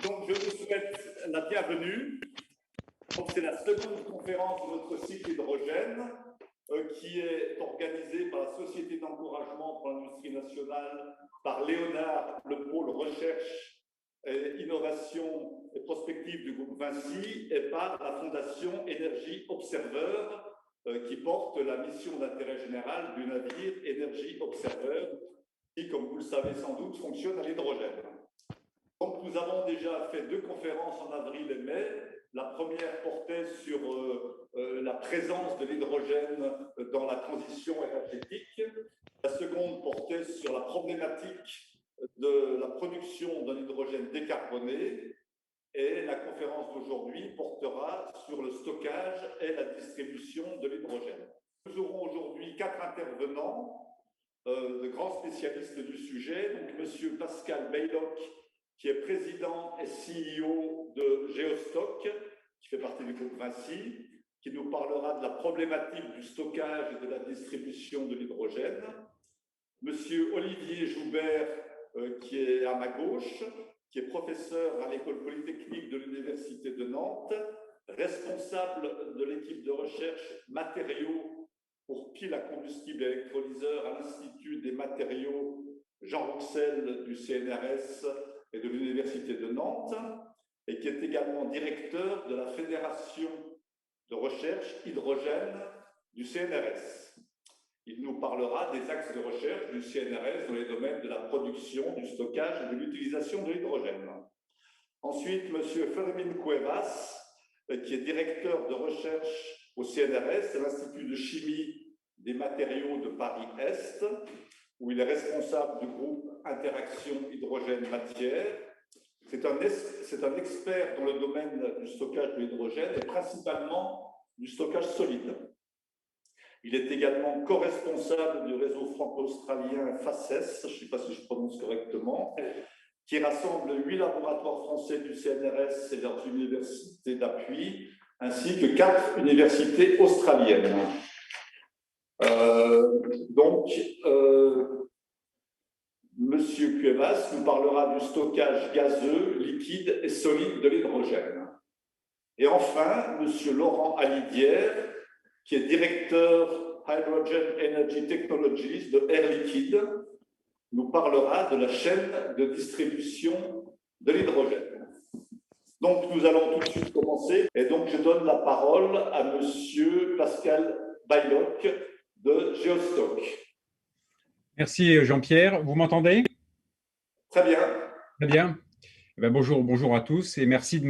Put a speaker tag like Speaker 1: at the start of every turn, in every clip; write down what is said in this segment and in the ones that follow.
Speaker 1: Donc, je vous souhaite la bienvenue. C'est la seconde conférence de notre cycle hydrogène qui est organisée par la Société d'encouragement pour l'industrie nationale, par Léonard, le pôle recherche, innovation et prospective du groupe Vinci, et par la Fondation Énergie Observer qui porte la mission d'intérêt général du navire Énergie Observer qui, comme vous le savez sans doute, fonctionne à l'hydrogène. Donc, nous avons déjà fait 2 conférences en avril et mai. La première portait sur la présence de l'hydrogène dans la transition énergétique. La seconde portait sur la problématique de la production d'un hydrogène décarboné. Et la conférence d'aujourd'hui portera sur le stockage et la distribution de l'hydrogène. Nous aurons aujourd'hui 4 intervenants, de grands spécialistes du sujet. Donc, M. Pascal Baylock, qui est président et CEO de Geostock, qui fait partie du groupe Vinci, qui nous parlera de la problématique du stockage et de la distribution de l'hydrogène. Monsieur Olivier Joubert, qui est à ma gauche, qui est professeur à l'École polytechnique de l'Université de Nantes, responsable de l'équipe de recherche matériaux pour piles à combustible électrolyseur à l'Institut des matériaux Jean Rouxel du CNRS et de l'Université de Nantes, et qui est également directeur de la Fédération de recherche hydrogène du CNRS. Il nous parlera des axes de recherche du CNRS dans les domaines de la production, du stockage et de l'utilisation de l'hydrogène. Ensuite, M. Fermín Cuevas, qui est directeur de recherche au CNRS, à l'Institut de chimie des matériaux de Paris-Est, où il est responsable du groupe Interaction hydrogène-matière. C'est un expert dans le domaine du stockage de l'hydrogène et principalement du stockage solide. Il est également co-responsable du réseau franco-australien FACES, je ne sais pas si je prononce correctement, qui rassemble 8 laboratoires français du CNRS et leurs universités d'appui, ainsi que 4 universités australiennes. Monsieur Cuevas nous parlera du stockage gazeux, liquide et solide de l'hydrogène. Et enfin, Monsieur Laurent Alidière, qui est directeur Hydrogen Energy Technologies de Air Liquide, nous parlera de la chaîne de distribution de l'hydrogène. Donc, nous allons tout de suite commencer. Et donc, je donne la parole à Monsieur Pascal Baylock de Geostock.
Speaker 2: Merci Jean-Pierre. Vous m'entendez?
Speaker 1: Très bien.
Speaker 2: Très bien. Eh bien, bonjour à tous et merci de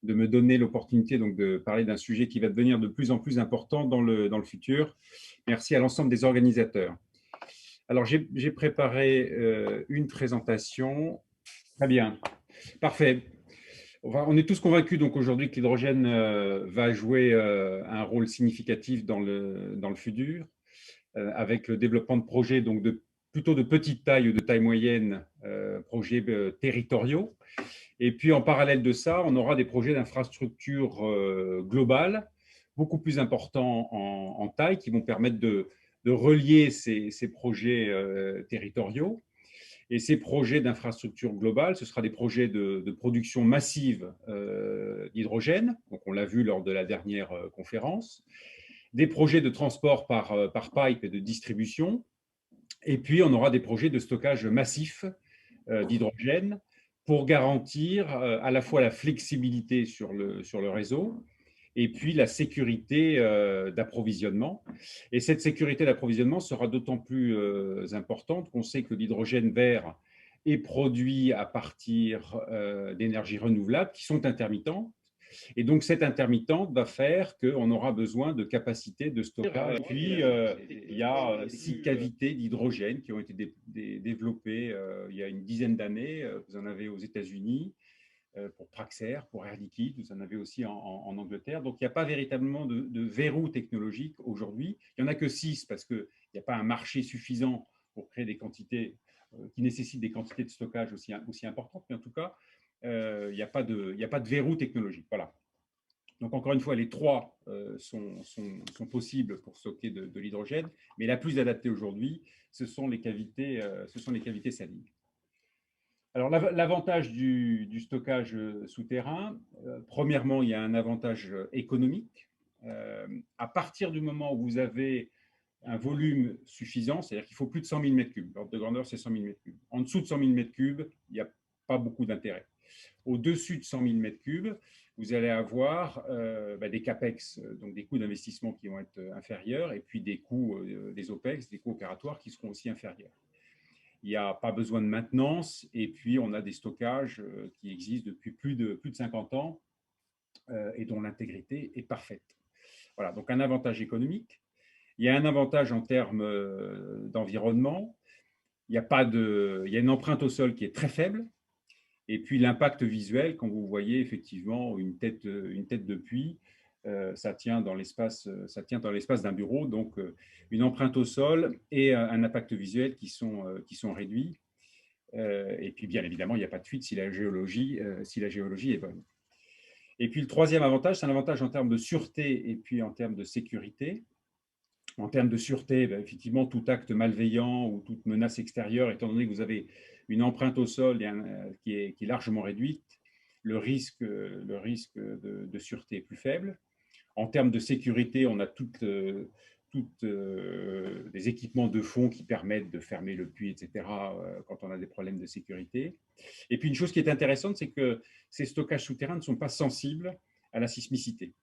Speaker 2: me donner l'opportunité donc de parler d'un sujet qui va devenir de plus en plus important dans le futur. Merci à l'ensemble des organisateurs. Alors, j'ai préparé une présentation. Très bien. Parfait. On est tous convaincus donc aujourd'hui que l'hydrogène va jouer un rôle significatif dans le futur, avec le développement de projets donc plutôt de petite taille ou de taille moyenne, projets territoriaux. Et puis en parallèle de ça, on aura des projets d'infrastructure globale, beaucoup plus importants en taille, qui vont permettre de relier ces projets territoriaux. Et ces projets d'infrastructure globale, ce sera des projets de production massive d'hydrogène, donc on l'a vu lors de la dernière conférence, des projets de transport par pipe et de distribution, et puis on aura des projets de stockage massif d'hydrogène pour garantir à la fois la flexibilité sur le réseau et puis la sécurité d'approvisionnement. Et cette sécurité d'approvisionnement sera d'autant plus importante qu'on sait que l'hydrogène vert est produit à partir d'énergies renouvelables qui sont intermittentes. Et donc, cette intermittente va faire qu'on aura besoin de capacités de stockage. Et puis, il y a 6 cavités d'hydrogène qui ont été développées il y a une dizaine d'années. Vous en avez aux États-Unis pour Praxair, pour Air Liquide, vous en avez aussi en Angleterre. Donc, il n'y a pas véritablement de verrou technologique aujourd'hui. Il n'y en a que 6 parce qu'il n'y a pas un marché suffisant pour créer des quantités qui nécessitent des quantités de stockage aussi importantes. Mais en tout cas, il n'y a pas de verrou technologique. Voilà. Donc, encore une fois, les 3 sont possibles pour stocker de l'hydrogène, mais la plus adaptée aujourd'hui, ce sont les cavités salines. Alors, l'avantage du stockage souterrain, premièrement, il y a un avantage économique. À partir du moment où vous avez un volume suffisant, c'est-à-dire qu'il faut plus de 100 000 m3. L'ordre de grandeur, c'est 100 000 m3. En dessous de 100 000 m3, il n'y a pas beaucoup d'intérêt. Au-dessus de 100 000 m3, vous allez avoir des CAPEX, donc des coûts d'investissement qui vont être inférieurs, et puis des coûts, des OPEX, des coûts opératoires qui seront aussi inférieurs. Il n'y a pas besoin de maintenance, et puis on a des stockages qui existent depuis plus de 50 ans et dont l'intégrité est parfaite. Voilà, donc un avantage économique. Il y a un avantage en termes d'environnement. Il y a une empreinte au sol qui est très faible. Et puis l'impact visuel, quand vous voyez effectivement une tête de puits, ça tient dans l'espace d'un bureau. Donc une empreinte au sol et un impact visuel qui sont réduits. Et puis bien évidemment, il n'y a pas de fuite si la géologie est bonne. Et puis le troisième avantage, c'est un avantage en termes de sûreté et puis en termes de sécurité. En termes de sûreté, effectivement, tout acte malveillant ou toute menace extérieure, étant donné que vous avez une empreinte au sol qui est largement réduite, le risque de sûreté est plus faible. En termes de sécurité, on a toutes des équipements de fond qui permettent de fermer le puits, etc., quand on a des problèmes de sécurité. Et puis une chose qui est intéressante, c'est que ces stockages souterrains ne sont pas sensibles à la sismicité.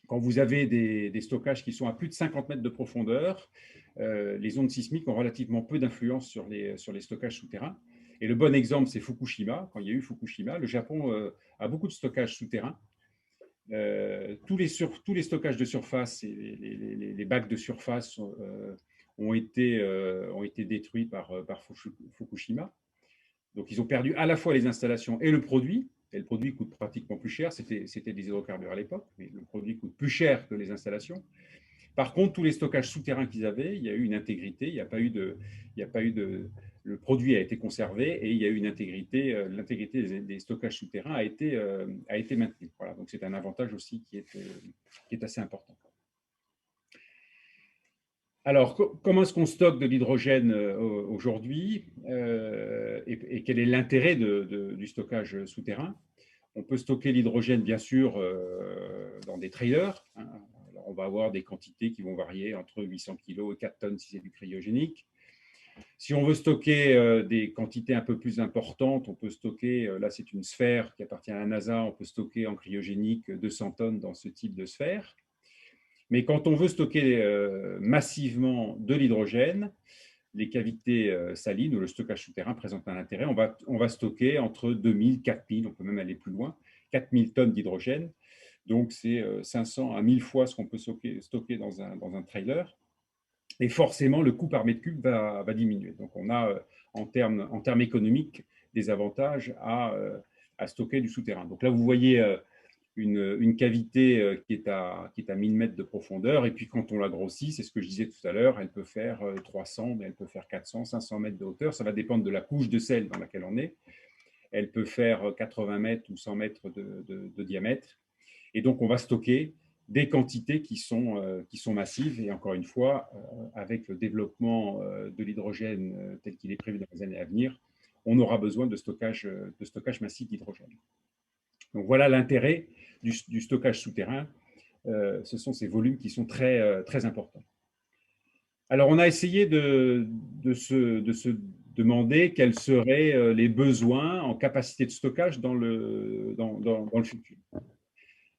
Speaker 2: Quand vous avez des stockages qui sont à plus de 50 mètres de profondeur, les ondes sismiques ont relativement peu d'influence sur les stockages souterrains. Et le bon exemple, c'est Fukushima. Quand il y a eu Fukushima, le Japon a beaucoup de stockages souterrains. Tous les stockages de surface et les bacs de surface ont été détruits par Fukushima. Donc, ils ont perdu à la fois les installations et le produit. Et le produit coûte pratiquement plus cher. C'était des hydrocarbures à l'époque, mais le produit coûte plus cher que les installations. Par contre, tous les stockages souterrains qu'ils avaient, il y a eu une intégrité. Il n'y a pas eu de, le produit a été conservé et il y a eu une intégrité. L'intégrité des stockages souterrains a été maintenue. Voilà, donc c'est un avantage aussi qui est assez important. Alors, comment est-ce qu'on stocke de l'hydrogène aujourd'hui et quel est l'intérêt du stockage souterrain? On peut stocker l'hydrogène, bien sûr, dans des trailers. Alors, on va avoir des quantités qui vont varier entre 800 kg et 4 tonnes si c'est du cryogénique. Si on veut stocker des quantités un peu plus importantes, on peut stocker, là c'est une sphère qui appartient à la NASA, on peut stocker en cryogénique 200 tonnes dans ce type de sphère. Mais quand on veut stocker massivement de l'hydrogène, les cavités salines ou le stockage souterrain présentent un intérêt. On va stocker entre 2000, 4000, on peut même aller plus loin, 4000 tonnes d'hydrogène. Donc, c'est 500 à 1000 fois ce qu'on peut stocker dans un trailer. Et forcément, le coût par mètre cube va diminuer. Donc, on a, en termes économiques, des avantages à stocker du souterrain. Donc là, vous voyez une cavité qui est à 1000 mètres de profondeur. Et puis, quand on la grossit, c'est ce que je disais tout à l'heure, elle peut faire 300, mais elle peut faire 400, 500 mètres de hauteur. Ça va dépendre de la couche de sel dans laquelle on est. Elle peut faire 80 mètres ou 100 mètres de diamètre. Et donc, on va stocker des quantités qui sont massives. Et encore une fois, avec le développement de l'hydrogène tel qu'il est prévu dans les années à venir, on aura besoin de stockage massif d'hydrogène. Donc, voilà l'intérêt du stockage souterrain. Ce sont ces volumes qui sont très, très importants. Alors, on a essayé de se demander quels seraient les besoins en capacité de stockage dans le futur.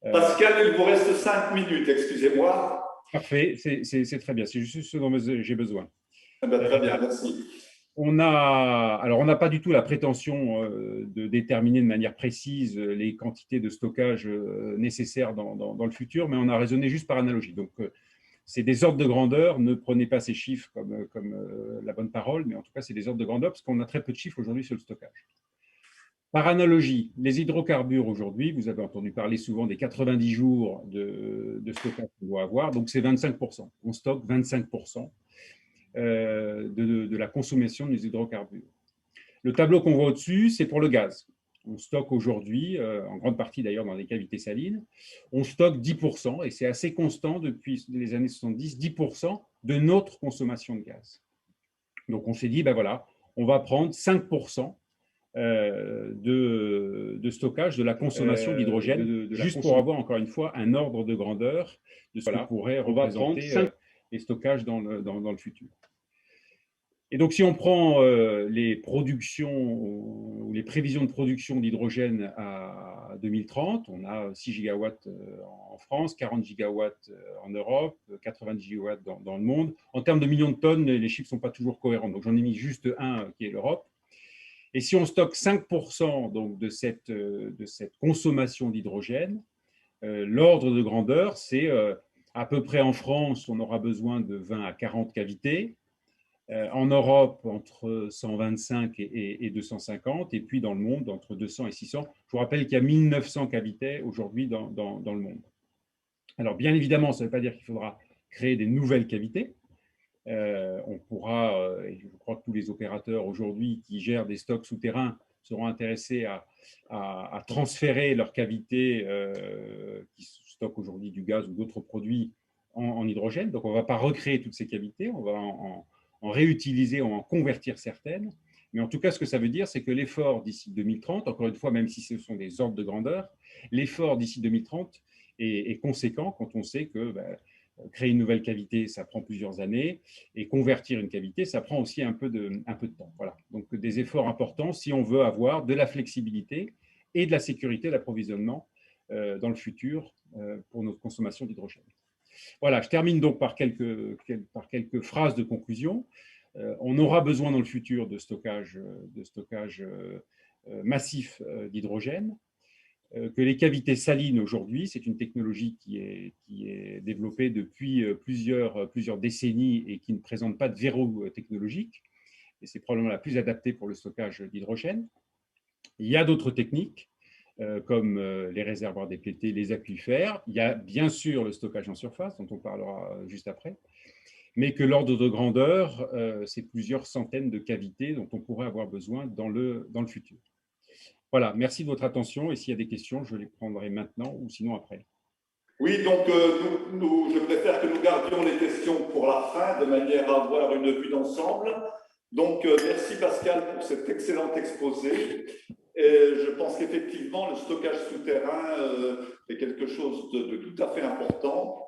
Speaker 1: Pascal, il vous reste 5 minutes, excusez-moi.
Speaker 2: Parfait, c'est très bien. C'est juste ce dont j'ai besoin.
Speaker 1: Très bien, merci.
Speaker 2: On n'a pas du tout la prétention de déterminer de manière précise les quantités de stockage nécessaires dans le futur, mais on a raisonné juste par analogie. Donc, c'est des ordres de grandeur. Ne prenez pas ces chiffres comme la bonne parole, mais en tout cas, c'est des ordres de grandeur parce qu'on a très peu de chiffres aujourd'hui sur le stockage. Par analogie, les hydrocarbures aujourd'hui, vous avez entendu parler souvent des 90 jours de stockage qu'on doit avoir, donc c'est 25%. On stocke 25% de la consommation des hydrocarbures. Le tableau qu'on voit au-dessus, c'est pour le gaz. On stocke aujourd'hui, en grande partie d'ailleurs dans les cavités salines, on stocke 10%, et c'est assez constant depuis les années 70, 10% de notre consommation de gaz. Donc on s'est dit, ben voilà, on va prendre 5% de stockage de la consommation d'hydrogène, juste pour avoir encore une fois un ordre de grandeur de ce que pourrait représenter les stockages dans le futur. Et donc, si on prend les productions ou les prévisions de production d'hydrogène à 2030, on a 6 gigawatts en France, 40 gigawatts en Europe, 90 gigawatts dans le monde. En termes de millions de tonnes, les chiffres ne sont pas toujours cohérents. Donc, j'en ai mis juste un qui est l'Europe. Et si on stocke 5% donc, de cette consommation d'hydrogène, l'ordre de grandeur, c'est à peu près en France, on aura besoin de 20 à 40 cavités. En Europe, entre 125 et 250, et puis dans le monde, entre 200 et 600. Je vous rappelle qu'il y a 1900 cavités aujourd'hui dans le monde. Alors, bien évidemment, ça ne veut pas dire qu'il faudra créer des nouvelles cavités. On pourra, et je crois que tous les opérateurs aujourd'hui qui gèrent des stocks souterrains seront intéressés à transférer leurs cavités qui stockent aujourd'hui du gaz ou d'autres produits en hydrogène. Donc, on ne va pas recréer toutes ces cavités, on va en réutiliser, en convertir certaines. Mais en tout cas, ce que ça veut dire, c'est que l'effort d'ici 2030, encore une fois, même si ce sont des ordres de grandeur, l'effort d'ici 2030 est conséquent quand on sait que créer une nouvelle cavité, ça prend plusieurs années, et convertir une cavité, ça prend aussi un peu de temps. Voilà. Donc, des efforts importants si on veut avoir de la flexibilité et de la sécurité d'approvisionnement dans le futur pour notre consommation d'hydrogène. Voilà, je termine donc par quelques phrases de conclusion. On aura besoin dans le futur de stockage massif d'hydrogène, que les cavités salines aujourd'hui, c'est une technologie qui est développée depuis plusieurs décennies et qui ne présente pas de verrou technologique, et c'est probablement la plus adaptée pour le stockage d'hydrogène. Il y a d'autres techniques, comme les réservoirs déplétés, les aquifères. Il y a bien sûr le stockage en surface, dont on parlera juste après, mais que l'ordre de grandeur, c'est plusieurs centaines de cavités dont on pourrait avoir besoin dans le futur. Voilà, merci de votre attention, et s'il y a des questions, je les prendrai maintenant ou sinon après.
Speaker 1: Oui, donc je préfère que nous gardions les questions pour la fin, de manière à avoir une vue d'ensemble. Donc, merci Pascal pour cet excellent exposé. Et je pense qu'effectivement, le stockage souterrain est quelque chose de tout à fait important,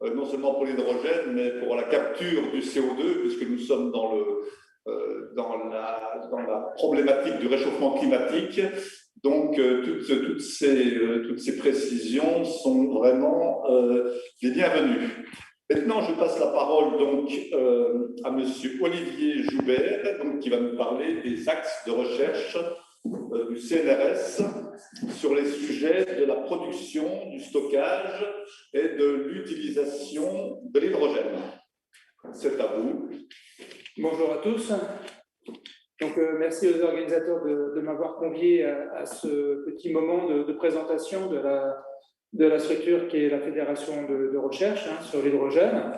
Speaker 1: non seulement pour l'hydrogène, mais pour la capture du CO2, puisque nous sommes dans la problématique du réchauffement climatique. Donc, toutes ces précisions sont vraiment les bienvenues. Maintenant, je passe la parole donc à Monsieur Olivier Joubert, donc, qui va nous parler des axes de recherche du CNRS sur les sujets de la production, du stockage et de l'utilisation de l'hydrogène. C'est à vous.
Speaker 3: Bonjour à tous. Donc, merci aux organisateurs de m'avoir convié à ce petit moment de présentation de la structure qui est la Fédération de recherche sur l'hydrogène.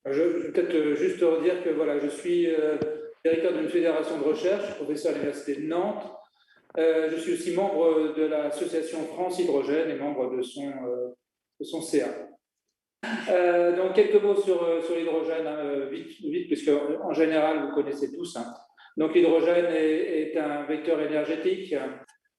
Speaker 3: Je vais peut-être juste redire que voilà, je suis directeur d'une fédération de recherche, professeur à l'Université de Nantes. Je suis aussi membre de l'association France Hydrogène et membre de son CA. Donc, quelques mots sur l'hydrogène, vite, puisque en général, vous connaissez tous. Donc, l'hydrogène est un vecteur énergétique.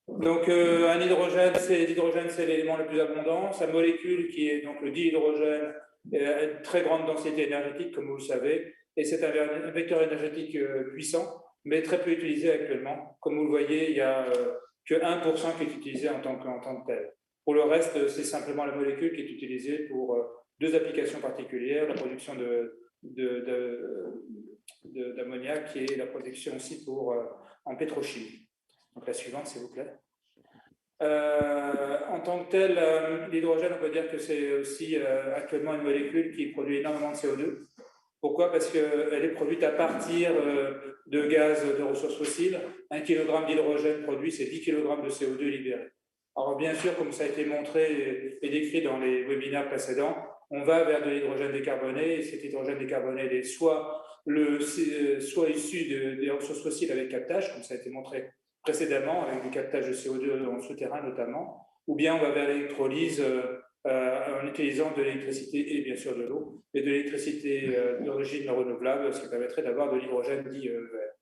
Speaker 3: Donc, l'hydrogène, c'est l'élément le plus abondant. Sa molécule, qui est donc le dihydrogène, a une très grande densité énergétique, comme vous le savez, et c'est un vecteur énergétique puissant, mais très peu utilisé actuellement. Comme vous le voyez, il n'y a que 1% qui est utilisé en tant que tel. Pour le reste, c'est simplement la molécule qui est utilisée pour deux applications particulières, la production d'ammoniac et la production aussi en pétrochimie. Donc la suivante, s'il vous plaît. En tant que tel, l'hydrogène, on peut dire que c'est aussi actuellement une molécule qui produit énormément de CO2. Pourquoi? Parce qu'elle est produite à partir de gaz de ressources fossiles. 1 kg d'hydrogène produit, c'est 10 kg de CO2 libéré. Alors bien sûr, comme ça a été montré et décrit dans les webinaires précédents, on va vers de l'hydrogène décarboné, et cet hydrogène décarboné est soit issu des ressources fossiles avec captage, comme ça a été montré précédemment, avec du captage de CO2 en souterrain notamment, ou bien on va vers l'électrolyse en utilisant de l'électricité et bien sûr de l'eau, et de l'électricité d'origine renouvelable, ce qui permettrait d'avoir de l'hydrogène dit vert.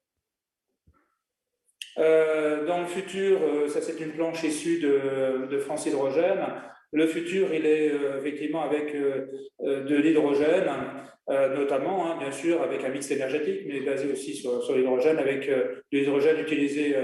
Speaker 3: Dans le futur, ça c'est une planche issue de France Hydrogène. Le futur, il est effectivement avec de l'hydrogène, notamment, hein, bien sûr, avec un mix énergétique, mais basé aussi sur l'hydrogène, avec de l'hydrogène utilisé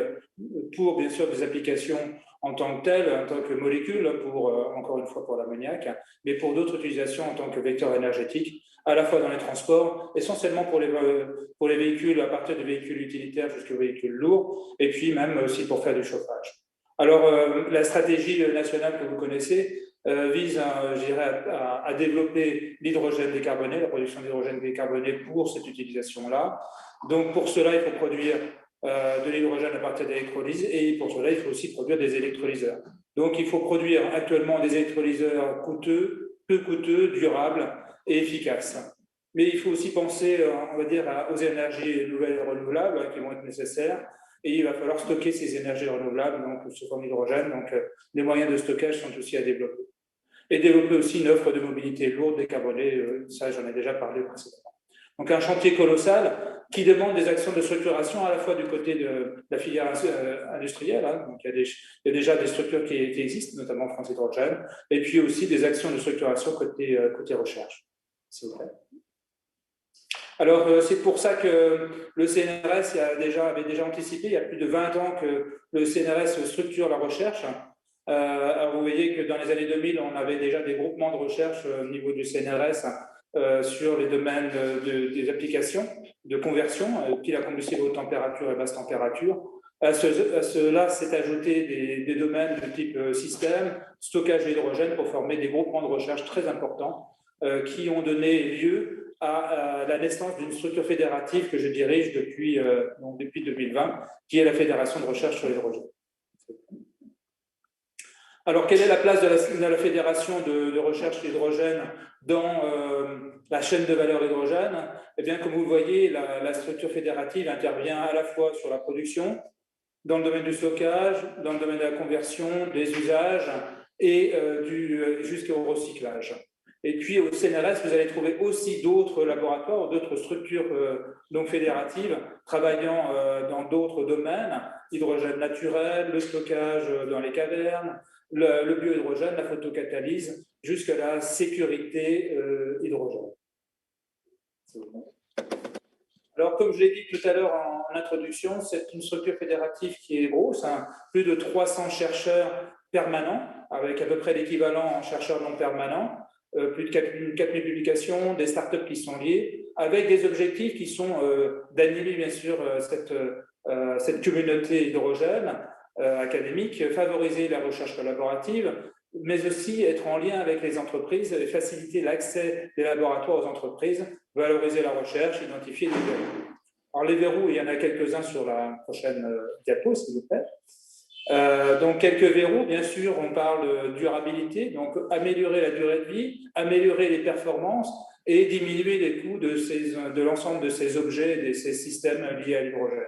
Speaker 3: pour, bien sûr, des applications en tant que telles, en tant que molécule, encore une fois pour l'ammoniac, mais pour d'autres utilisations en tant que vecteur énergétique, à la fois dans les transports, essentiellement pour les véhicules, à partir de véhicules utilitaires jusqu'aux véhicules lourds, et puis même aussi pour faire du chauffage. Alors, la stratégie nationale que vous connaissez vise à développer l'hydrogène décarboné, la production d'hydrogène décarboné pour cette utilisation-là. Donc, pour cela, il faut produire de l'hydrogène à partir d'électrolyse, et pour cela, il faut aussi produire des électrolyseurs. Donc, il faut produire actuellement des électrolyseurs peu coûteux, durables et efficaces. Mais il faut aussi penser, on va dire, aux énergies nouvelles et renouvelables qui vont être nécessaires. Et il va falloir stocker ces énergies renouvelables, donc sous forme d'hydrogène. Donc, les moyens de stockage sont aussi à développer. Et développer aussi une offre de mobilité lourde, décarbonée. Ça, j'en ai déjà parlé précédemment. Donc, un chantier colossal qui demande des actions de structuration à la fois du côté de la filière industrielle. Hein, donc il y a déjà des structures qui existent, notamment France Hydrogène, et puis aussi des actions de structuration côté recherche. S'il vous plaît. Alors, c'est pour ça que le CNRS avait déjà anticipé, il y a plus de 20 ans que le CNRS structure la recherche. Alors, vous voyez que dans les années 2000, on avait déjà des groupements de recherche au niveau du CNRS sur les domaines des applications de conversion, piles à combustible haute température et basse température. À cela s'est ajouté des domaines de type système, stockage d'hydrogène pour former des groupements de recherche très importants qui ont donné lieu à la naissance d'une structure fédérative que je dirige depuis 2020, qui est la Fédération de recherche sur l'hydrogène. Alors, quelle est la place de la Fédération de recherche sur l'hydrogène dans la chaîne de valeur hydrogène? Eh bien, comme vous le voyez, la structure fédérative intervient à la fois sur la production, dans le domaine du stockage, dans le domaine de la conversion, des usages et jusqu'au recyclage. Et puis au CNRS, vous allez trouver aussi d'autres laboratoires, d'autres structures donc fédératives travaillant dans d'autres domaines, l'hydrogène naturel, le stockage dans les cavernes, le biohydrogène, la photocatalyse, jusqu'à la sécurité hydrogène. Alors, comme je l'ai dit tout à l'heure en introduction, c'est une structure fédérative qui est grosse, hein, plus de 300 chercheurs permanents, avec à peu près l'équivalent en chercheurs non permanents, plus de 4000 publications, des startups qui sont liées, avec des objectifs qui sont d'animer bien sûr cette communauté hydrogène académique, favoriser la recherche collaborative, mais aussi être en lien avec les entreprises et faciliter l'accès des laboratoires aux entreprises, valoriser la recherche, identifier des verrous. Alors les verrous, il y en a quelques-uns sur la prochaine diapo, s'il vous plaît. Donc quelques verrous, bien sûr, on parle de durabilité, donc améliorer la durée de vie, améliorer les performances et diminuer les coûts de l'ensemble de ces objets, de ces systèmes liés à l'hydrogène.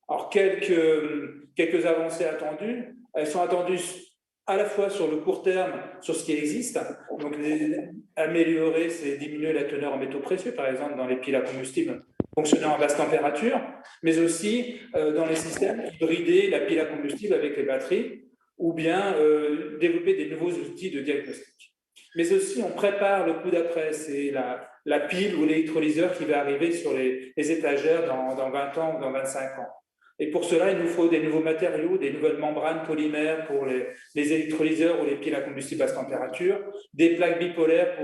Speaker 3: Alors quelques avancées attendues, elles sont attendues à la fois sur le court terme, sur ce qui existe, donc améliorer, c'est diminuer la teneur en métaux précieux, par exemple dans les piles à combustible fonctionnant à basse température, mais aussi dans les systèmes, hybrider la pile à combustible avec les batteries, ou bien développer des nouveaux outils de diagnostic. Mais aussi, on prépare le coup d'après, c'est la pile ou l'électrolyseur qui va arriver sur les étagères dans 20 ans ou dans 25 ans. Et pour cela, il nous faut des nouveaux matériaux, des nouvelles membranes polymères pour les électrolyseurs ou les piles à combustible basse température, des plaques bipolaires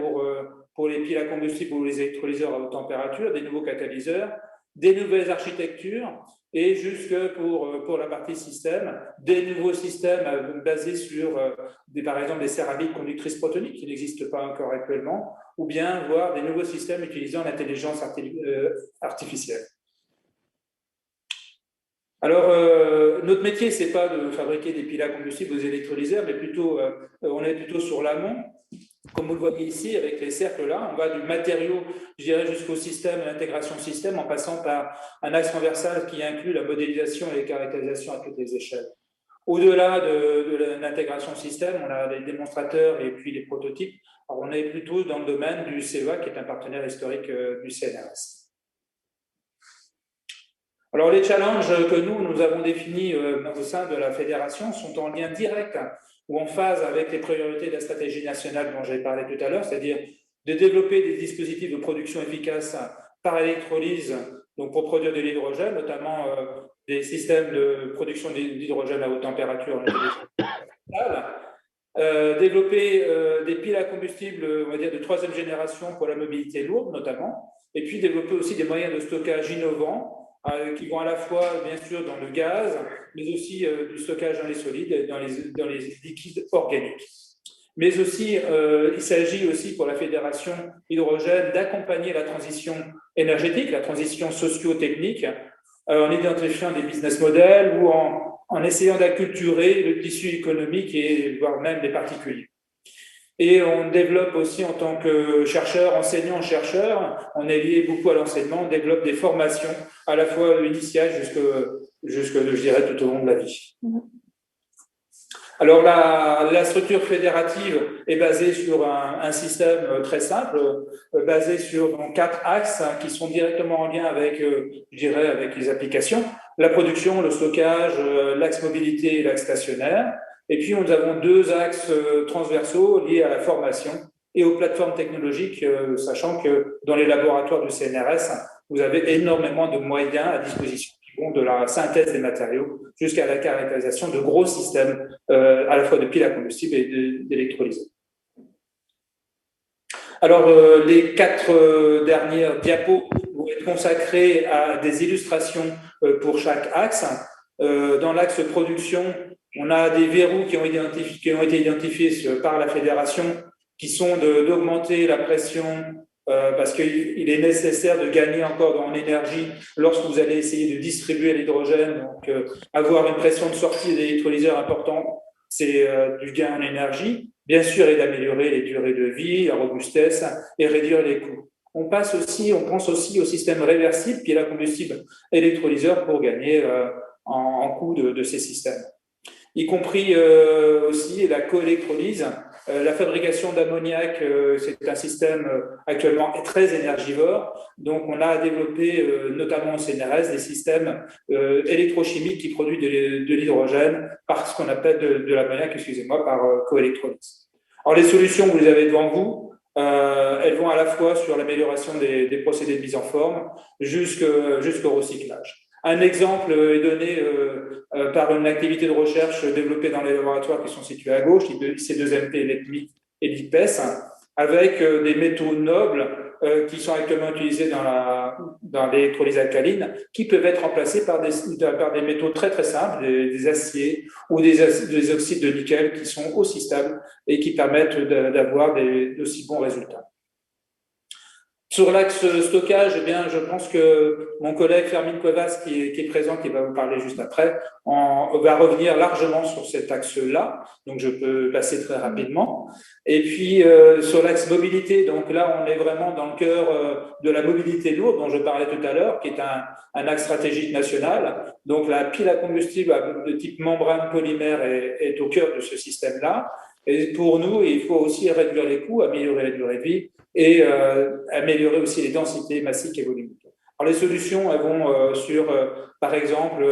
Speaker 3: pour les piles à combustible ou les électrolyseurs à haute température, des nouveaux catalyseurs, des nouvelles architectures et jusque pour la partie système, des nouveaux systèmes basés sur, par exemple, des céramiques conductrices protoniques qui n'existent pas encore actuellement, ou bien voir des nouveaux systèmes utilisant l'intelligence artificielle. Alors, notre métier, ce n'est pas de fabriquer des piles à combustible aux électrolyseurs, mais plutôt, on est plutôt sur l'amont. Comme vous le voyez ici, avec les cercles là, on va du matériau, je dirais, jusqu'au système, l'intégration système, en passant par un axe transversal qui inclut la modélisation et les caractérisations à toutes les échelles. Au-delà de l'intégration système, on a les démonstrateurs et puis les prototypes. Alors, on est plutôt dans le domaine du CEA, qui est un partenaire historique du CNRS. Alors, les challenges que nous avons définis au sein de la fédération sont en lien direct ou en phase avec les priorités de la stratégie nationale dont j'ai parlé tout à l'heure, c'est-à-dire de développer des dispositifs de production efficaces par électrolyse, donc pour produire de l'hydrogène, notamment des systèmes de production d'hydrogène à haute température, développer des piles à combustible, on va dire, de troisième génération pour la mobilité lourde notamment, et puis développer aussi des moyens de stockage innovants qui vont à la fois, bien sûr, dans le gaz, mais aussi du stockage dans les solides et dans les liquides organiques. Mais aussi, il s'agit aussi pour la Fédération Hydrogène d'accompagner la transition énergétique, la transition socio-technique, en identifiant des business models ou en essayant d'acculturer le tissu économique et voire même des particuliers. Et on développe aussi en tant que chercheur, enseignant-chercheur, on est lié beaucoup à l'enseignement, on développe des formations à la fois initiales jusque je dirais, tout au long de la vie. Alors, la structure fédérative est basée sur un système très simple, basé sur 4 axes qui sont directement en lien avec, je dirais, avec les applications. La production, le stockage, l'axe mobilité et l'axe stationnaire. Et puis, nous avons 2 axes transversaux liés à la formation et aux plateformes technologiques, sachant que dans les laboratoires du CNRS, vous avez énormément de moyens à disposition qui vont de la synthèse des matériaux jusqu'à la caractérisation de gros systèmes, à la fois de piles à combustible et d'électrolyseurs. Alors, les 4 dernières diapos vont être consacrées à des illustrations pour chaque axe. Dans l'axe production, on a des verrous qui ont été identifiés par la fédération, qui sont d'augmenter la pression parce qu'il est nécessaire de gagner encore en énergie lorsque vous allez essayer de distribuer l'hydrogène. Donc, avoir une pression de sortie d'électrolyseur importante, c'est du gain en énergie, bien sûr, et d'améliorer les durées de vie, la robustesse et réduire les coûts. On pense aussi au système réversible, qui est la combustible électrolyseur, pour gagner en coût de ces systèmes, y compris aussi la coélectrolyse. La fabrication d'ammoniac, c'est un système actuellement très énergivore. Donc, on a développé, notamment au CNRS, des systèmes électrochimiques qui produisent de l'hydrogène par ce qu'on appelle de l'ammoniac, excusez-moi, par coélectrolyse. Alors, les solutions, vous les avez devant vous. Elles vont à la fois sur l'amélioration des procédés de mise en forme jusqu'au recyclage. Un exemple est donné par une activité de recherche développée dans les laboratoires qui sont situés à gauche, C2MP et l'IPES, avec des métaux nobles qui sont actuellement utilisés dans l'électrolyse alcaline, qui peuvent être remplacés par des métaux très très simples, des aciers ou des oxydes de nickel qui sont aussi stables et qui permettent d'avoir d'aussi bons résultats. Sur l'axe stockage, eh bien, je pense que mon collègue Fermín Cuevas, qui est présent, qui va vous parler juste après, va revenir largement sur cet axe-là. Donc, je peux passer très rapidement. Et puis, sur l'axe mobilité, donc là, on est vraiment dans le cœur de la mobilité lourde dont je parlais tout à l'heure, qui est un axe stratégique national. Donc, la pile à combustible de type membrane polymère est au cœur de ce système-là. Et pour nous, il faut aussi réduire les coûts, améliorer la durée de vie et améliorer aussi les densités massiques et volumiques. Alors, les solutions, elles vont sur, par exemple,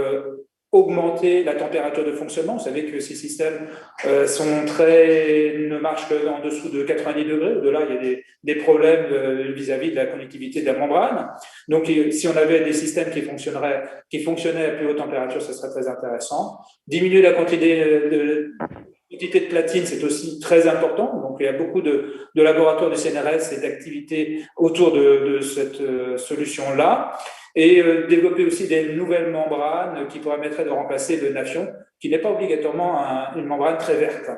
Speaker 3: augmenter la température de fonctionnement. Vous savez que ces systèmes ne marchent qu'en dessous de 90 degrés. Au-delà, il y a des problèmes vis-à-vis de la connectivité de la membrane. Donc, si on avait des systèmes qui fonctionnaient à plus haute température, ce serait très intéressant. Diminuer la quantité de platine, c'est aussi très important. Donc, il y a beaucoup de laboratoires du CNRS et d'activités autour de cette solution-là. Et développer aussi des nouvelles membranes qui permettraient de remplacer le Nafion, qui n'est pas obligatoirement une membrane très verte.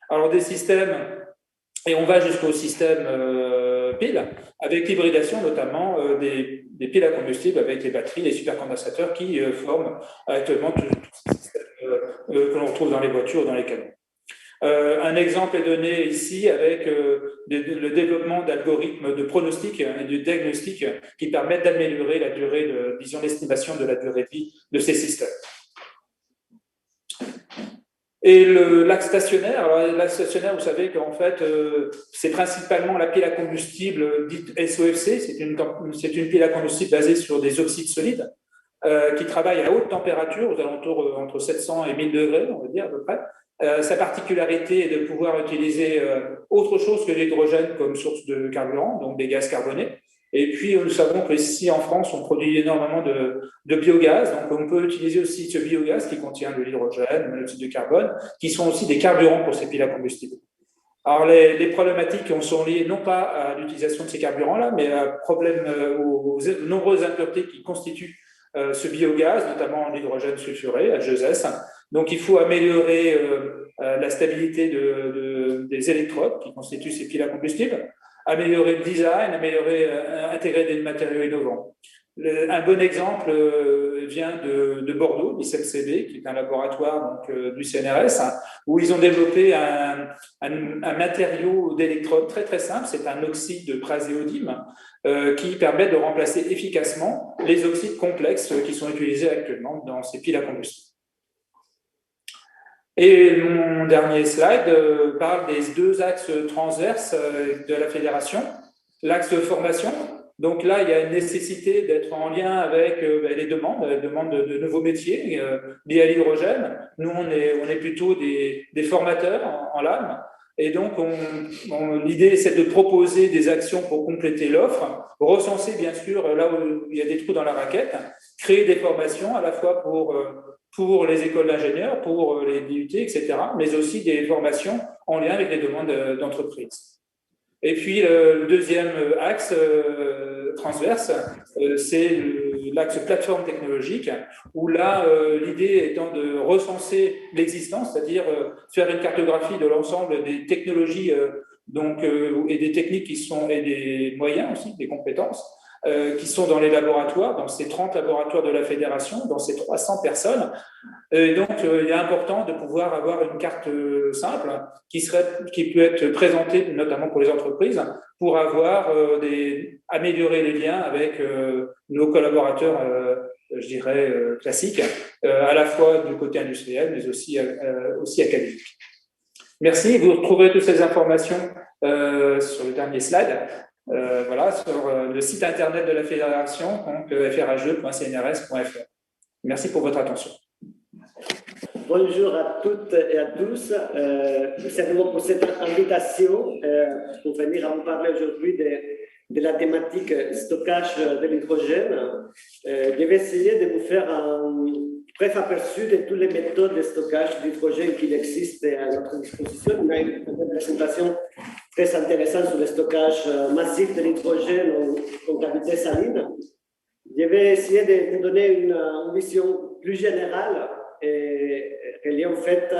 Speaker 3: Alors, des systèmes, et on va jusqu'au système piles, avec l'hybridation notamment des piles à combustible avec les batteries, les supercondensateurs qui forment actuellement tous ces systèmes que l'on retrouve dans les voitures ou dans les camions. Un exemple est donné ici avec le développement d'algorithmes de pronostic et de diagnostic qui permettent d'améliorer la durée l'estimation de la durée de vie de ces systèmes. Et l'axe stationnaire, alors l'axe stationnaire, vous savez qu'en fait, c'est principalement la pile à combustible dite SOFC, c'est une pile à combustible basée sur des oxydes solides. qui travaille à haute température, aux alentours entre 700 et 1000 degrés, on va dire à peu près. Sa particularité est de pouvoir utiliser autre chose que l'hydrogène comme source de carburant, donc des gaz carbonés. Et puis, nous savons que ici en France, on produit énormément de biogaz. Donc, on peut utiliser aussi ce biogaz qui contient de l'hydrogène, le monoxyde de carbone, qui sont aussi des carburants pour ces piles à combustible. Alors, les problématiques sont liées non pas à l'utilisation de ces carburants-là, mais aux nombreuses impuretés qui constituent ce biogaz, notamment l'hydrogène sulfuré, H2S. Donc, il faut améliorer la stabilité des électrodes qui constituent ces piles à combustible, améliorer le design, intégrer des matériaux innovants. Un bon exemple vient de Bordeaux, l'ICMCB, qui est un laboratoire du CNRS, où ils ont développé un matériau d'électrode très très simple, c'est un oxyde de praséodyme qui permet de remplacer efficacement les oxydes complexes qui sont utilisés actuellement dans ces piles à combustible. Et mon dernier slide parle des deux axes transverses de la fédération. L'axe formation, donc là, il y a une nécessité d'être en lien avec les demandes de nouveaux métiers liés à l'hydrogène. Nous, on est plutôt des formateurs en LAM. Et donc, l'idée, c'est de proposer des actions pour compléter l'offre, recenser, bien sûr, là où il y a des trous dans la raquette, créer des formations à la fois pour les écoles d'ingénieurs, pour les DUT, etc., mais aussi des formations en lien avec les demandes d'entreprise. Et puis, le deuxième axe transverse, c'est l'axe plateforme technologique, où là, l'idée étant de recenser l'existant, c'est-à-dire faire une cartographie de l'ensemble des technologies et des techniques et des moyens aussi, des compétences, qui sont dans les laboratoires, dans ces 30 laboratoires de la fédération, dans ces 300 personnes. Et donc, il est important de pouvoir avoir une carte simple qui peut être présentée notamment pour les entreprises pour améliorer les liens avec nos collaborateurs, je dirais, classiques, à la fois du côté industriel, mais aussi académique. Merci. Vous retrouverez toutes ces informations sur le dernier slide. Voilà, sur le site internet de la fédération, donc frh2.cnrs.fr. Merci pour votre attention.
Speaker 4: Bonjour à toutes et à tous. Merci pour cette invitation pour venir vous parler aujourd'hui de la thématique stockage de l'hydrogène. Je vais essayer de vous faire un bref aperçu de toutes les méthodes de stockage d'hydrogène qui existent à notre disposition. On a une présentation très intéressante sur le stockage massif de l'hydrogène en cavité saline. Je vais essayer de vous donner une vision plus générale et reliée en fait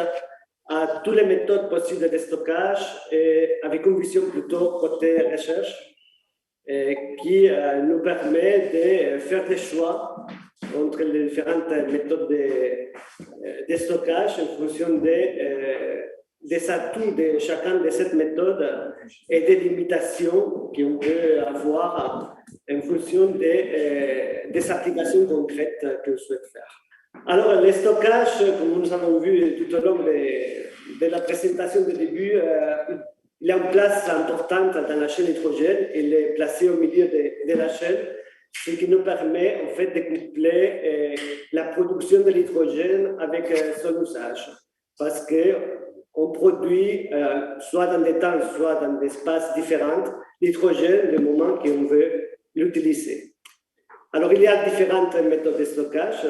Speaker 4: à toutes les méthodes possibles de stockage et avec une vision plutôt côté recherche qui nous permet de faire des choix entre les différentes méthodes de stockage en fonction des atouts de chacune de ces méthodes et des limitations qu'on peut avoir en fonction des applications concrètes qu'on souhaite faire. Alors, le stockage, comme nous avons vu tout au long de la présentation de début, il a une place importante dans la chaîne hydrogène. Il est placé au milieu de la chaîne, ce qui nous permet en fait de coupler la production de l'hydrogène avec son usage. Parce qu'on produit, soit dans des temps, soit dans des espaces différents, l'hydrogène le moment qu'on veut l'utiliser. Alors, il y a différentes méthodes de stockage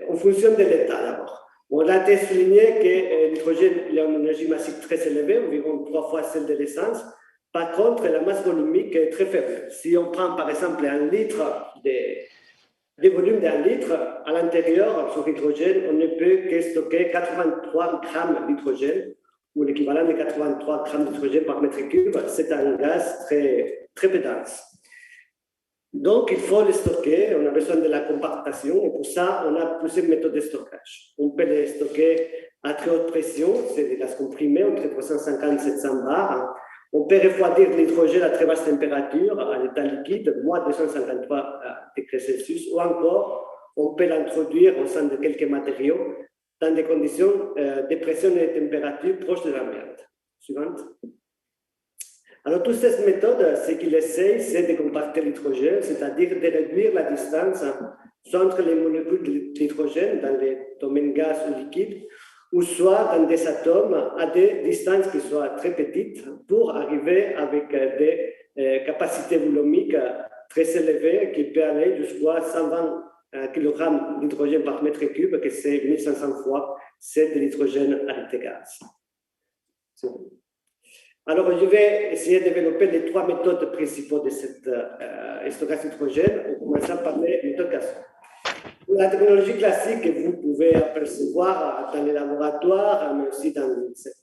Speaker 4: en fonction de l'état d'abord. On a été souligné que l'hydrogène a une énergie massive très élevée, environ 3 fois celle de l'essence. Par contre, la masse volumique est très faible. Si on prend par exemple un litre de volume d'un litre, à l'intérieur, sur l'hydrogène, on ne peut que stocker 83 grammes d'hydrogène, ou l'équivalent de 83 grammes d'hydrogène par mètre cube. C'est un gaz très, très peu dense. Donc, il faut le stocker, on a besoin de la compactation, et pour ça, on a plusieurs méthodes de stockage. On peut le stocker à très haute pression, c'est des gaz comprimés, entre 350 et 700 bars. On peut refroidir l'hydrogène à très basse température, à l'état liquide, moins 253 degrés Celsius, ou encore, on peut l'introduire au sein de quelques matériaux dans des conditions de pression et de température proches de l'ambiance. Suivante. Alors, toutes ces méthodes, ce qu'ils essayent, c'est de compacter l'hydrogène, c'est-à-dire de réduire la distance soit entre les molécules d'hydrogène dans les domaines gaz ou liquide, ou soit dans des atomes à des distances qui soient très petites pour arriver avec des capacités volumiques très élevées qui peuvent aller jusqu'à 120 kg d'hydrogène par mètre cube, que c'est 1500 fois celle de l'hydrogène avec des gaz. Alors, je vais essayer de développer les trois méthodes principales de cette stockage d'hydrogène, en commençant par les méthodes gazeuse. La technologie classique que vous pouvez apercevoir dans les laboratoires, mais aussi dans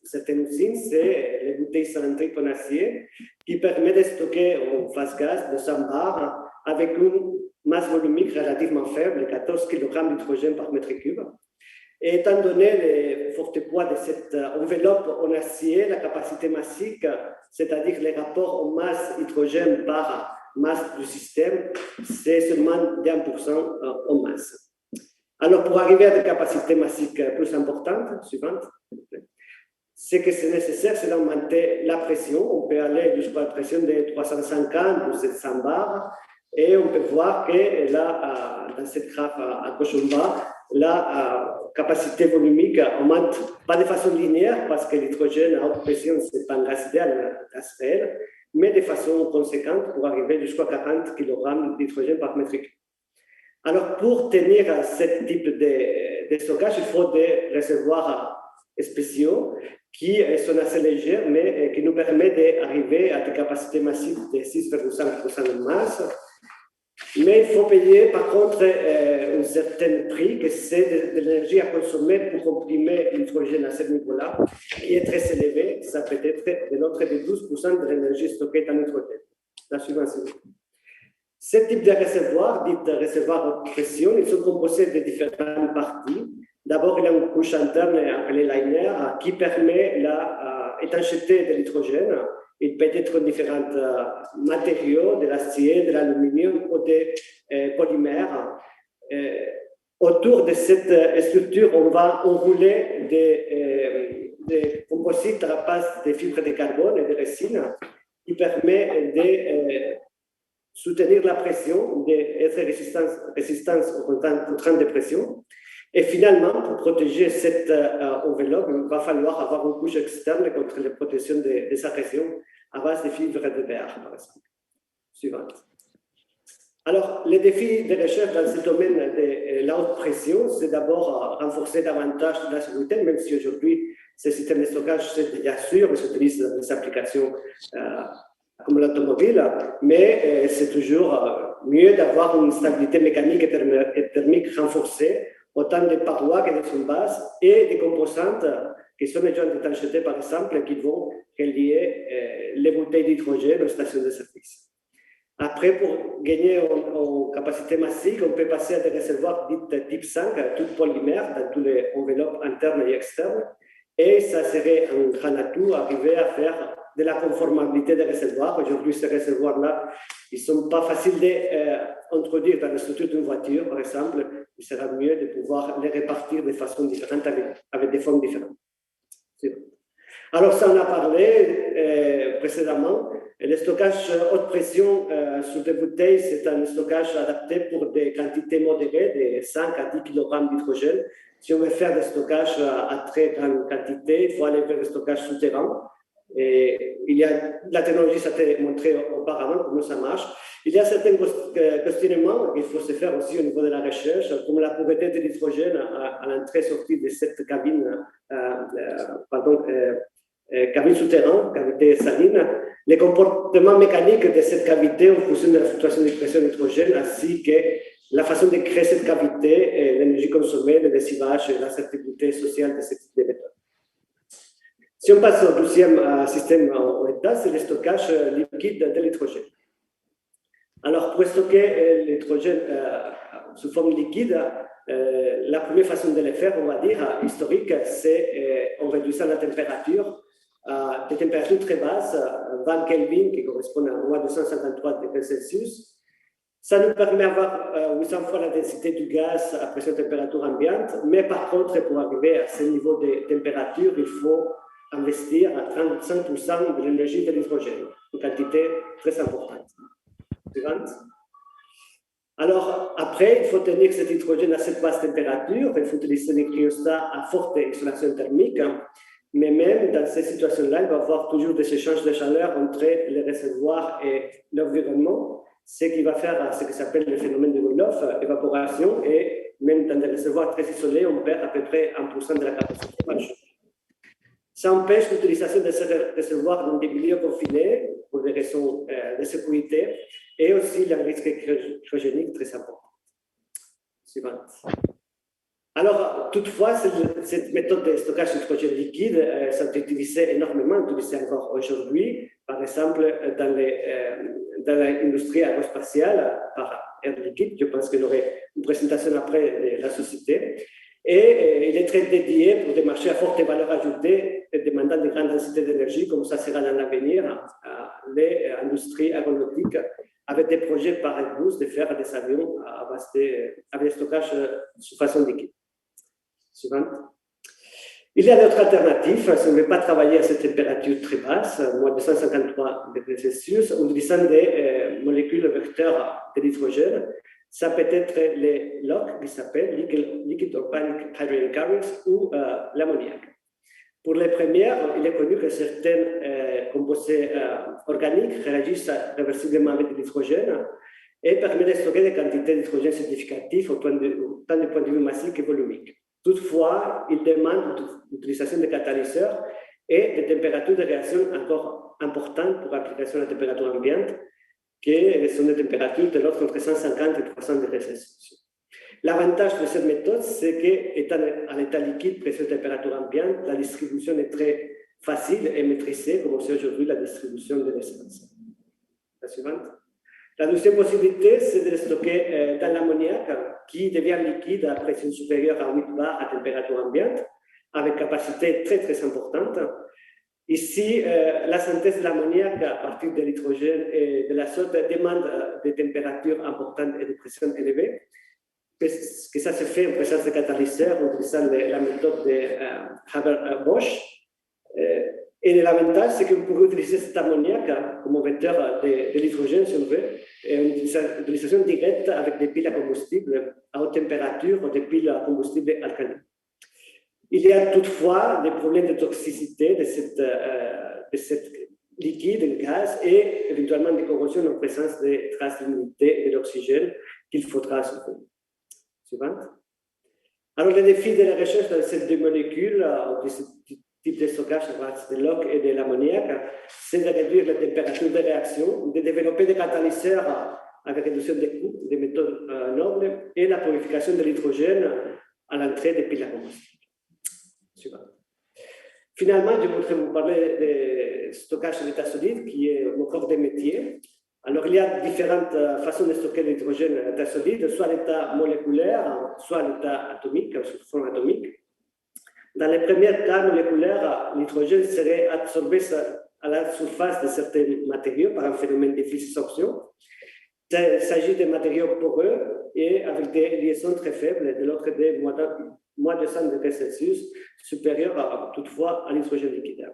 Speaker 4: certaines usines, c'est les bouteilles cylindriques en acier qui permet de stocker en phase gaz de 100 bars avec une masse volumique relativement faible, 14 kg d'hydrogène par mètre cube. Et étant donné le fort poids de cette enveloppe en acier, la capacité massique, c'est-à-dire les rapports en masse hydrogène par masse du système, c'est seulement d'1% en masse. Alors, pour arriver à des capacités massiques plus importantes, suivantes, ce que c'est nécessaire, c'est d'augmenter la pression. On peut aller jusqu'à la pression de 350 ou 700 bars. Et on peut voir que là, dans cette graphe à gauche en bas, la capacité volumique augmente pas de façon linéaire parce que l'hydrogène à haute pression, ce n'est pas un gaz idéal, un gaz réel, mais de façon conséquente pour arriver jusqu'à 40 kg d'hydrogène par mètre cube. Alors, pour tenir ce type de stockage, il faut des réservoirs spéciaux qui sont assez légers, mais qui nous permettent d'arriver à des capacités massives de 6,5% de masse. Mais il faut payer par contre un certain prix, que c'est de l'énergie à consommer pour comprimer l'hydrogène à ce niveau-là, qui est très élevé. Ça peut être de l'ordre de 12% de l'énergie stockée dans l'hydrogène. La suivante. Ce type de réservoir, dit réservoir haute pression, ils sont composés de différentes parties. D'abord, il y a une couche interne appelée liner qui permet l'étanchéité de l'hydrogène. Il peut être différents matériaux, de l'acier, de l'aluminium ou des polymères. Autour de cette structure, on va enrouler des composites à la base de fibres de carbone et de résine qui permet de soutenir la pression, d'être résistant au train de pression. Et finalement, pour protéger cette enveloppe, il va falloir avoir une couche externe contre la protection de sa pression à base de fibres de verre, par exemple. Suivante. Alors, les défis de recherche dans ce domaine de la haute pression, c'est d'abord renforcer davantage la sécurité, même si aujourd'hui, ce système de stockage, c'est déjà sûr, on s'utilise dans des applications comme l'automobile, mais c'est toujours mieux d'avoir une stabilité mécanique et thermique renforcée, autant des parois que des surbases et des composantes qui sont déjà détachées, par exemple, qui vont relier les bouteilles d'hydrogène aux stations de service. Après, pour gagner en capacité massique, on peut passer à des réservoirs dits type 5, tout polymère, dans toutes les enveloppes internes et externes. Et ça serait un grand atout, arriver à faire de la conformabilité des réservoirs. Aujourd'hui, ces réservoirs-là, ils ne sont pas faciles d'introduire dans la structure d'une voiture, par exemple. Il sera mieux de pouvoir les répartir de façon différente, avec des formes différentes. Alors, ça, on a parlé précédemment. Le stockage haute pression sur des bouteilles, c'est un stockage adapté pour des quantités modérées, de 5 à 10 kg d'hydrogène. Si on veut faire des stockages à très grande quantité, il faut aller vers le stockage souterrain. Et la technologie, ça a été montré auparavant comment ça marche. Il y a certains questionnements qu'il faut se faire aussi au niveau de la recherche, comme la pauvreté de l'hydrogène à l'entrée-sortie de cette cabine, cabine souterraine, cavité saline, les comportements mécaniques de cette cavité en fonction de la fluctuation de pression d'hydrogène, ainsi que la façon de créer cette cavité, l'énergie consommée, le décivage et la certification sociale de ce type de méthode. Si on passe au deuxième système en état, c'est le stockage liquide de l'hydrogène. Alors, pour stocker l'hydrogène sous forme liquide, la première façon de le faire, on va dire, historique, c'est en réduisant la température, des températures très basses, 20 Kelvin, qui correspondent à moins 253 degrés Celsius. Ça nous permet d'avoir 800 fois la densité du gaz à pression température ambiante, mais par contre, pour arriver à ce niveau de température, il faut investir à 35% de l'énergie de l'hydrogène. une quantité très importante. Suivante. Alors, après, il faut tenir cet hydrogène à cette basse température, il faut utiliser des cryostats à forte isolation thermique, mais même dans ces situations-là, il va y avoir toujours des échanges de chaleur entre les réservoirs et l'environnement, ce qui va faire ce qui s'appelle le phénomène de Goldhoff, évaporation, et même dans des réservoirs très isolés, on perd à peu près 1% de la capacité par jour. Ça empêche l'utilisation de ces réservoirs dans des milieux confinés pour des raisons de sécurité et aussi le risque cryogénique très important. Suivante. Alors, toutefois, cette méthode de stockage d'hydrogène liquide s'est utilisée énormément, utilisée encore aujourd'hui, par exemple dans l'industrie aérospatiale par air liquide. Je pense qu'il y aurait une présentation après de la société. Et il est très dédié pour des marchés à forte valeur ajoutée et demandant de grandes densités d'énergie, comme ça sera dans l'avenir, les industries aéronautiques, avec des projets par Airbus de faire des avions avec des stockages sous façon liquide. Suivante. Il y a d'autres alternatives. Si on ne veut pas travailler à cette température très basse, moins de 153 degrés Celsius, en utilisant des molécules vecteurs de l'hydrogène, ça peut être les LOC, qui s'appellent Liquid Organic Hydrogen Carriers, ou l'ammoniac. Pour les premières, il est connu que certains composés organiques réagissent réversiblement avec l'hydrogène et permettent de stocker des quantités d'hydrogène significatives tant du point de vue massique que volumique. Toutefois, il demande l'utilisation de catalyseurs et des températures de réaction encore importantes pour l'application à la température ambiante, qui sont des températures de l'ordre entre 150 et 300 degrés Celsius. L'avantage de cette méthode, c'est qu'étant à l'état liquide, pression température ambiante, la distribution est très facile et maîtrisée, comme c'est aujourd'hui la distribution de l'essence. La suivante. La deuxième possibilité, c'est de le stocker dans l'ammoniac, qui devient liquide à pression supérieure à 8 bars à température ambiante, avec capacité très très importante. Ici, la synthèse de l'ammoniac à partir de l'hydrogène et de l'azote demande des températures importantes et des pressions élevées. Que ça se fait en présence de catalyseurs, en utilisant la méthode de Haber-Bosch. Et l'avantage, c'est qu'on pourrait utiliser cet ammoniac comme vecteur de l'hydrogène, si on veut, et une utilisation directe avec des piles à combustible à haute température, des piles à combustible alcalines. Il y a toutefois des problèmes de toxicité de cette liquide, de gaz, et éventuellement des corrosions en présence des traces d'humidité et d'oxygène qu'il faudra surveiller. Suivante. Alors, le défi de la recherche dans ces deux molécules, de ce type de stockage à base de l'OC et de l'ammoniac, c'est de réduire la température de réaction, de développer des catalyseurs avec réduction des coûts, des méthodes nobles, et la purification de l'hydrogène à l'entrée des piles à combustible. Suivant. Finalement, je voudrais vous parler de stockage à l'état solide, qui est mon corps de métier. Alors, il y a différentes façons de stocker l'hydrogène à l'état solide, soit à l'état moléculaire, soit à l'état atomique, sous forme atomique. Dans les premiers cas moléculaires, l'hydrogène serait absorbé à la surface de certains matériaux par un phénomène de fission. Il s'agit de matériaux poreux et avec des liaisons très faibles, de l'ordre de moins de 100 degrés Celsius, supérieures toutefois à l'hydrogène liquide.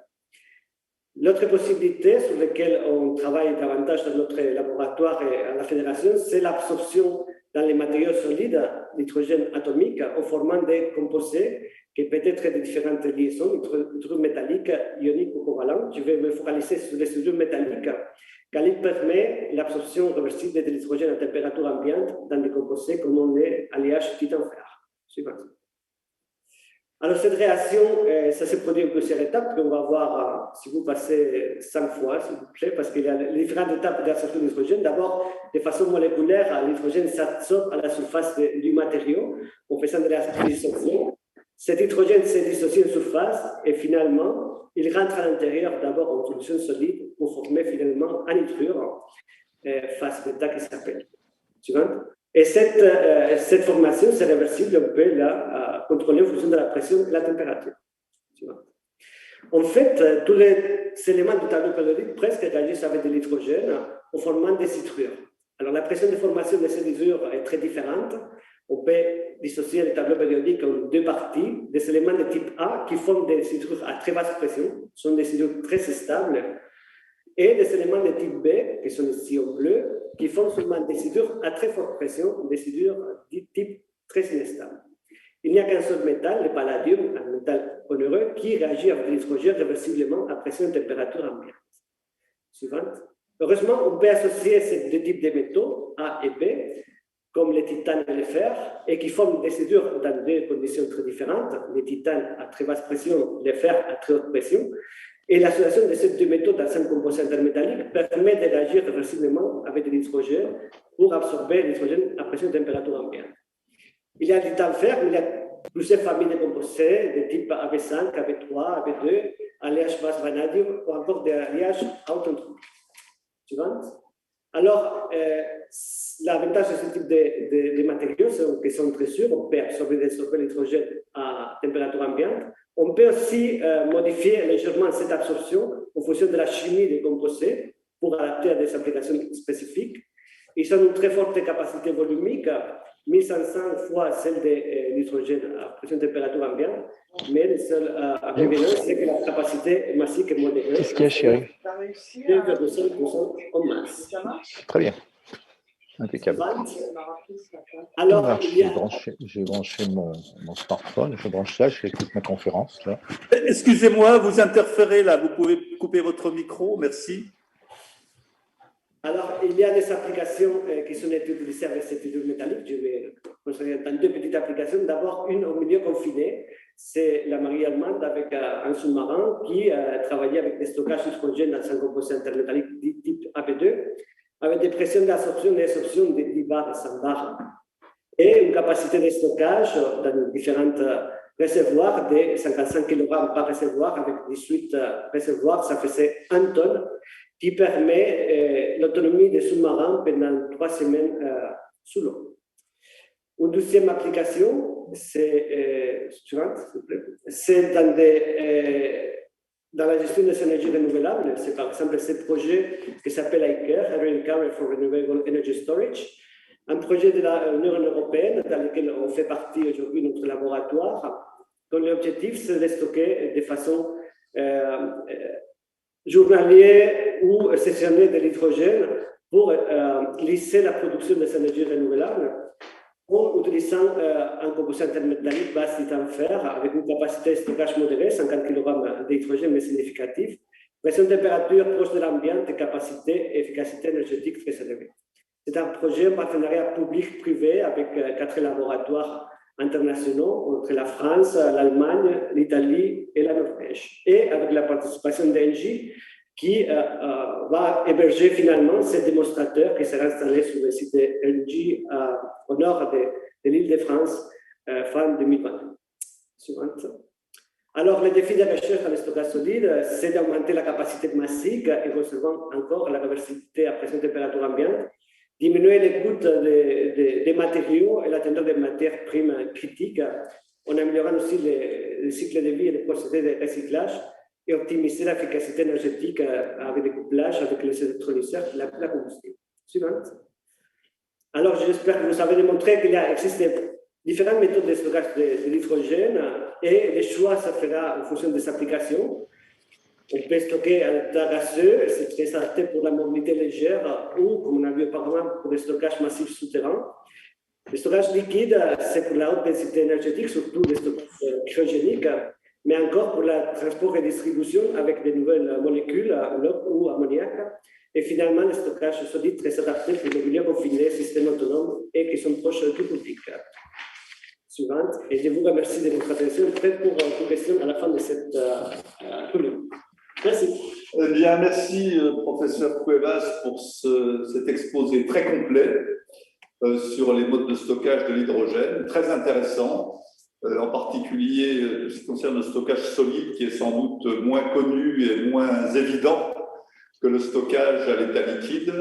Speaker 4: L'autre possibilité sur laquelle on travaille davantage dans notre laboratoire et à la Fédération, c'est l'absorption dans les matériaux solides d'hydrogène atomique en formant des composés qui peuvent être de différentes liaisons, métalliques, ioniques ou covalentes. Je vais me focaliser sur les structures métalliques, car il permet l'absorption réversible de l'hydrogène à température ambiante dans des composés comme on est alliage titan-fer. Suivant. Alors, cette réaction, ça se produit en plusieurs étapes qu'on va voir si vous passez 5 fois, s'il vous plaît, parce qu'il y a les différentes étapes d'absorption de l'hydrogène. D'abord, de façon moléculaire, l'hydrogène s'absorbe à la surface du matériau en faisant de la dissociation. Cet hydrogène se dissocie en surface et finalement, il rentre à l'intérieur d'abord en solution solide pour former finalement un hydrure, phase bêta qui s'appelle. Suivante. Et cette formation, c'est réversible, on peut la contrôler en fonction de la pression et de la température. En fait, tous les éléments du tableau périodique presque réagissent avec de l'hydrogène en formant des hydrures. Alors, la pression de formation de ces hydrures est très différente. On peut dissocier le tableau périodique en deux parties. Des éléments de type A qui forment des hydrures à très basse pression, sont des hydrures très stables, et des éléments de type B, qui sont ici en bleu, qui font seulement des soudures à très forte pression, des soudures de type très instable. Il n'y a qu'un seul métal, le palladium, un métal onéreux, qui réagit avec l'hydrogène réversiblement à pression et température ambiante. Suivante. Heureusement, on peut associer ces deux types de métaux, A et B, comme le titane et le fer, et qui forment des soudures dans deux conditions très différentes, le titane à très basse pression, le fer à très haute pression. Et l'association de ces deux métaux dans un composé intermétallique permet de réagir réversiblement avec de l'hydrogène pour absorber l'hydrogène à pression et température ambiante. Il y a du titane-fer, il y a plusieurs familles de composés de type AB5, AB3, AB2, alliage basse vanadium ou encore des alliages à haute entropie. Suivante. Alors, l'avantage de ce type de matériaux, c'est qu'ils sont très sûrs. On peut absorber l'hydrogène à température ambiante. On peut aussi modifier légèrement cette absorption en fonction de la chimie des composés pour adapter à des applications spécifiques. Ils ont une très forte capacité volumique, 1500 fois celle de l'hydrogène à pression de température ambiante, mais le seul inconvénient, c'est que la capacité massique est modérée.
Speaker 5: Qu'est-ce qu'il y a, chérie?
Speaker 4: 2,5% en masse.
Speaker 5: Très bien. Impeccable.
Speaker 4: Alors,
Speaker 5: j'ai branché mon smartphone, je branche ça, je fais toute ma conférence. Là.
Speaker 1: Excusez-moi, vous interférez là, vous pouvez couper votre micro, merci.
Speaker 4: Alors, il y a des applications qui sont utilisées avec cette soudure métallique. Je vais concentrer dans deux petites applications. D'abord, une au milieu confiné, c'est la marine allemande avec un sous-marin qui travaillait avec des stockages d'hydrogène dans un composé intermétallique type AB2, avec des pressions d'absorption et d'absorption de 10 bars à 100 bars, et une capacité de stockage dans différents réservoirs de 55 kg par réservoir, avec 18 réservoirs, ça faisait 1 tonne, qui permet l'autonomie des sous-marins pendant 3 semaines sous l'eau. Une deuxième application, c'est dans la gestion des énergies renouvelables. C'est par exemple ce projet qui s'appelle ICARE, Area Carrier for Renewable Energy Storage, un projet de l'Union européenne dans lequel on fait partie aujourd'hui notre laboratoire, dont l'objectif c'est de stocker de façon journalière ou saisonnière de l'hydrogène pour lisser la production des énergies renouvelables en utilisant un composé intermétallique base titane-fer avec une capacité de stockage modérée, 50 kg d'hydrogène mais significatif, pression de température proche de l'ambiance et capacité et efficacité énergétique très élevée. C'est un projet en partenariat public-privé avec 4 laboratoires internationaux entre la France, l'Allemagne, l'Italie et la Norvège, et avec la participation d'Engie qui va héberger finalement ces démonstrateurs qui sera installé sur le site d'Engie au nord de l'île de France fin 2020. Suivante. Alors, le défi de recherche dans le stockage solide, c'est d'augmenter la capacité massique et recevant encore la réversibilité à pression de température ambiante, diminuer les coûts des matériaux et la teneur des matières primes critiques, en améliorant aussi le cycle de vie et les procédés de recyclage, et optimiser l'efficacité énergétique avec des couplages, avec les électrolyseurs, la combustion. Suivante. Alors, j'espère que vous avez démontré qu'il existe différentes méthodes de stockage de l'hydrogène et le choix se fera en fonction des applications. On peut stocker à l'état gazeux, c'est très adapté pour la mobilité légère ou, comme on a vu auparavant, pour le stockage massif souterrain. Le stockage liquide, c'est pour la haute densité énergétique, surtout le stockage cryogénique, mais encore pour le transport et distribution avec de nouvelles molécules, l'eau ou ammoniac. Et finalement, le stockage solide très adapté pour les milieux confinés, systèmes autonomes et qui sont proches du public. Suivante. Et je vous remercie de votre attention. Prêt pour vos questions à la fin de cette réunion. Merci.
Speaker 1: Eh bien, merci, professeur Cuevas, pour cet exposé très complet sur les modes de stockage de l'hydrogène, très intéressant. En particulier, ce qui concerne le stockage solide, qui est sans doute moins connu et moins évident que le stockage à l'état liquide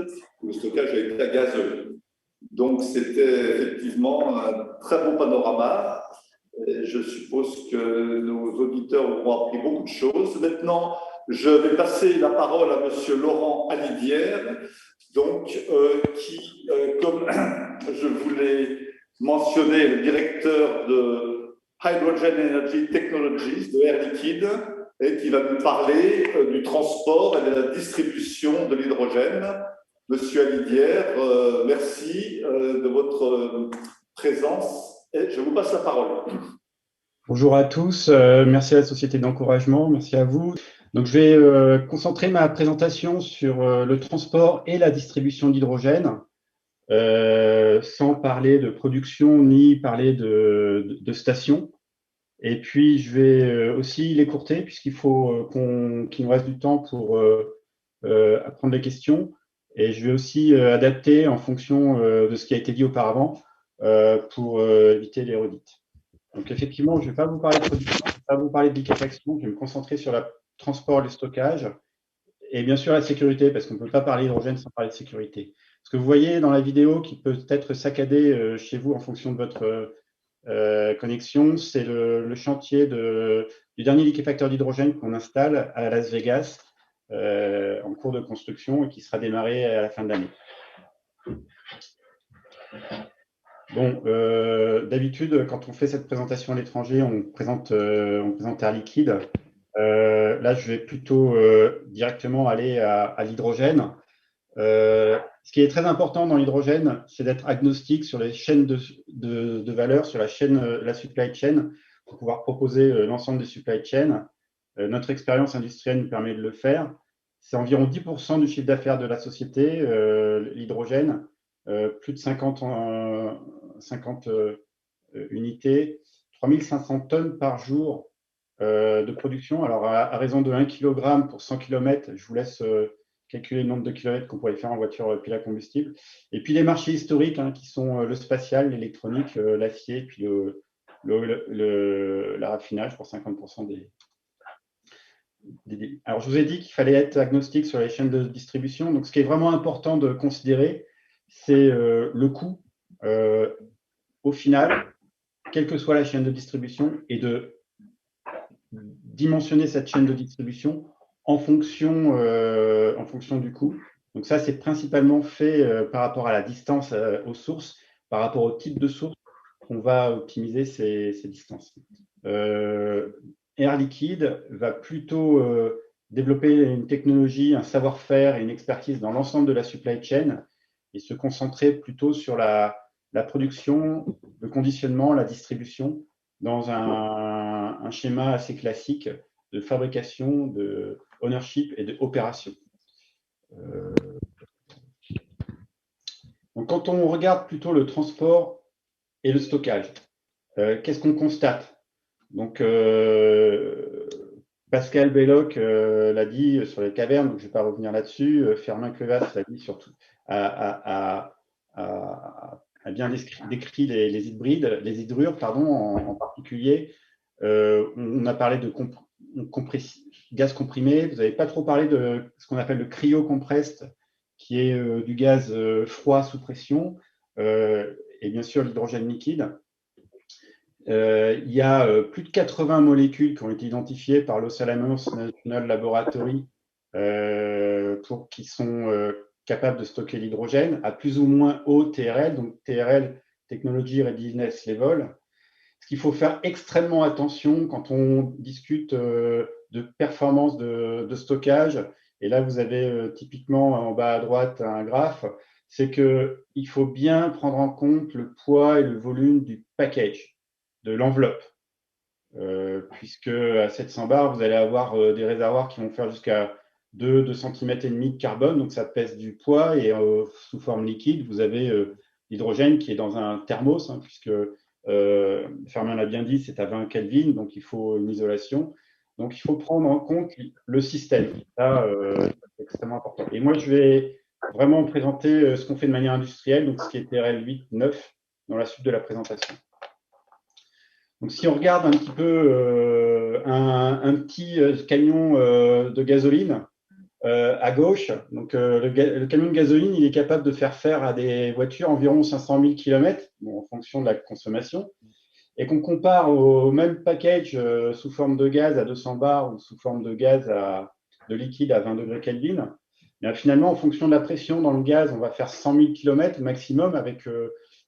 Speaker 1: ou le stockage à l'état gazeux. Donc, c'était effectivement un très beau panorama. Et je suppose que nos auditeurs auront appris beaucoup de choses. Maintenant, je vais passer la parole à M. Laurent Alivière, donc, qui, comme je voulais mentionner, le directeur de Hydrogen Energy Technologies de Air Liquide, et qui va nous parler du transport et de la distribution de l'hydrogène. Monsieur Alidière, merci de votre présence et je vous passe la parole.
Speaker 6: Bonjour à tous, merci à la Société d'encouragement, merci à vous. Donc, je vais concentrer ma présentation sur le transport et la distribution d'hydrogène, sans parler de production ni parler de stations. Et puis, je vais aussi l'écourter puisqu'il faut qu'il nous reste du temps pour apprendre les questions. Et je vais aussi adapter en fonction de ce qui a été dit auparavant pour éviter les redites. Donc, effectivement, je ne vais pas vous parler de production, je ne vais pas vous parler de liquéfaction, je vais me concentrer sur le transport et le stockage et bien sûr la sécurité, parce qu'on ne peut pas parler d'hydrogène sans parler de sécurité. Ce que vous voyez dans la vidéo qui peut être saccadé chez vous en fonction de votre connexion, c'est le chantier du dernier liquéfacteur d'hydrogène qu'on installe à Las Vegas en cours de construction et qui sera démarré à la fin de l'année. Bon, d'habitude, quand on fait cette présentation à l'étranger, on présente Air Liquide. Là, je vais plutôt directement aller à l'hydrogène. Ce qui est très important dans l'hydrogène, c'est d'être agnostique sur les chaînes de valeur, sur la supply chain, pour pouvoir proposer l'ensemble des supply chains. Notre expérience industrielle nous permet de le faire. C'est environ 10% du chiffre d'affaires de la société, l'hydrogène, plus de 50 unités, 3500 tonnes par jour de production. Alors, à raison de 1 kg pour 100 km, je vous laisse calculer le nombre de kilomètres qu'on pourrait faire en voiture pile à combustible. Et puis les marchés historiques qui sont le spatial, l'électronique, l'acier, puis la raffinage pour 50% des. Alors, je vous ai dit qu'il fallait être agnostique sur les chaînes de distribution. Donc, ce qui est vraiment important de considérer, c'est le coût au final, quelle que soit la chaîne de distribution, et de dimensionner cette chaîne de distribution en fonction du coût. Donc ça, c'est principalement fait par rapport à la distance aux sources, par rapport au type de source qu'on va optimiser ces distances. Air Liquide va plutôt développer une technologie, un savoir-faire et une expertise dans l'ensemble de la supply chain et se concentrer plutôt sur la production, le conditionnement, la distribution dans un schéma assez classique de fabrication, de ownership et d'opération. Donc, quand on regarde plutôt le transport et le stockage, qu'est-ce qu'on constate? Donc, Pascal Belloc l'a dit sur les cavernes, donc je ne vais pas revenir là-dessus. Firmin Clevas l'a dit surtout, a bien décrit les hybrides, les hydrures, pardon, en particulier. On a parlé de gaz comprimé. Vous n'avez pas trop parlé de ce qu'on appelle le cryo-compressed, qui est du gaz froid sous pression, et bien sûr l'hydrogène liquide. Il y a plus de 80 molécules qui ont été identifiées par Los Alamos National Laboratory qui sont capables de stocker l'hydrogène à plus ou moins haut TRL, donc TRL, Technology Readiness Level. Ce qu'il faut faire extrêmement attention quand on discute de performance de stockage, et là vous avez typiquement en bas à droite un graphe, c'est qu'il faut bien prendre en compte le poids et le volume du package, de l'enveloppe, puisque à 700 bars, vous allez avoir des réservoirs qui vont faire jusqu'à 2 cm et demi de carbone, donc ça pèse du poids, et sous forme liquide, vous avez l'hydrogène qui est dans un thermos, puisque Fermat l'a bien dit, c'est à 20 Kelvin, donc il faut une isolation. Donc il faut prendre en compte le système. Ça, c'est extrêmement important. Et moi, je vais vraiment présenter ce qu'on fait de manière industrielle, donc ce qui est TRL 8, 9, dans la suite de la présentation. Donc, si on regarde un petit peu un petit camion de gasoline à gauche, donc le camion de gasoline, il est capable de faire à des voitures environ 500 000 km, bon, en fonction de la consommation, et qu'on compare au même package sous forme de gaz à 200 bars ou sous forme de gaz de liquide à 20 degrés Kelvin, bien, finalement, en fonction de la pression dans le gaz, on va faire 100 000 km maximum avec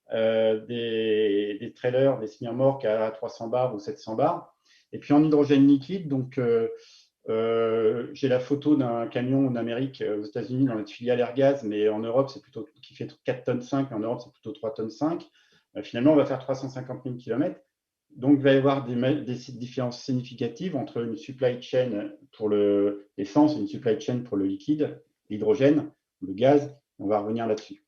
Speaker 6: des trailers, des semi-remorques à 300 bars ou 700 bars. Et puis en hydrogène liquide, donc j'ai la photo d'un camion en Amérique, aux États-Unis, dans notre filiale Airgaz, mais en Europe, c'est plutôt qui fait 4 tonnes 5, en Europe, c'est plutôt 3 tonnes 5. Finalement, on va faire 350 000 km. Donc, il va y avoir des différences significatives entre une supply chain pour l'essence et une supply chain pour le liquide, l'hydrogène, le gaz. On va revenir là-dessus.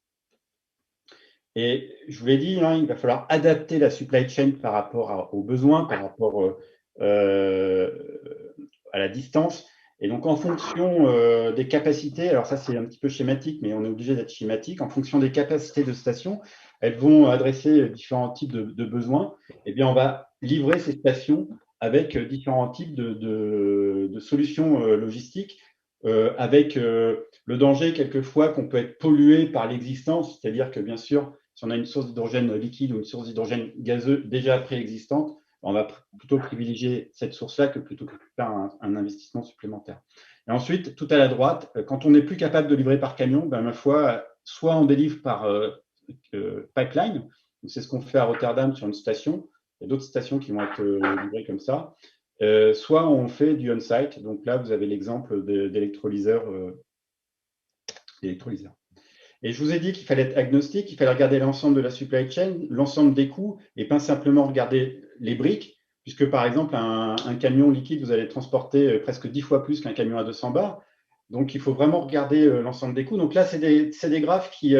Speaker 6: Et je vous l'ai dit, hein, il va falloir adapter la supply chain par rapport aux besoins, par rapport à la distance. Et donc, en fonction des capacités, alors ça, c'est un petit peu schématique, mais on est obligé d'être schématique. En fonction des capacités de stations, elles vont adresser différents types de besoins. Eh bien, on va livrer ces stations avec différents types de solutions logistiques, avec le danger, quelquefois, qu'on peut être pollué par l'existence. C'est-à-dire que, bien sûr, si on a une source d'hydrogène liquide ou une source d'hydrogène gazeux déjà préexistante, on va plutôt privilégier cette source-là plutôt que de faire un investissement supplémentaire. Et ensuite, tout à la droite, quand on n'est plus capable de livrer par camion, ben, ma foi, soit on délivre par pipeline, c'est ce qu'on fait à Rotterdam sur une station, il y a d'autres stations qui vont être livrées comme ça, soit on fait du on-site, donc là vous avez l'exemple d'électrolyseurs. Et je vous ai dit qu'il fallait être agnostique, il fallait regarder l'ensemble de la supply chain, l'ensemble des coûts, et pas simplement regarder les briques, puisque par exemple, un camion liquide, vous allez transporter presque 10 fois plus qu'un camion à 200 bars. Donc, il faut vraiment regarder l'ensemble des coûts. Donc là, c'est des graphes qui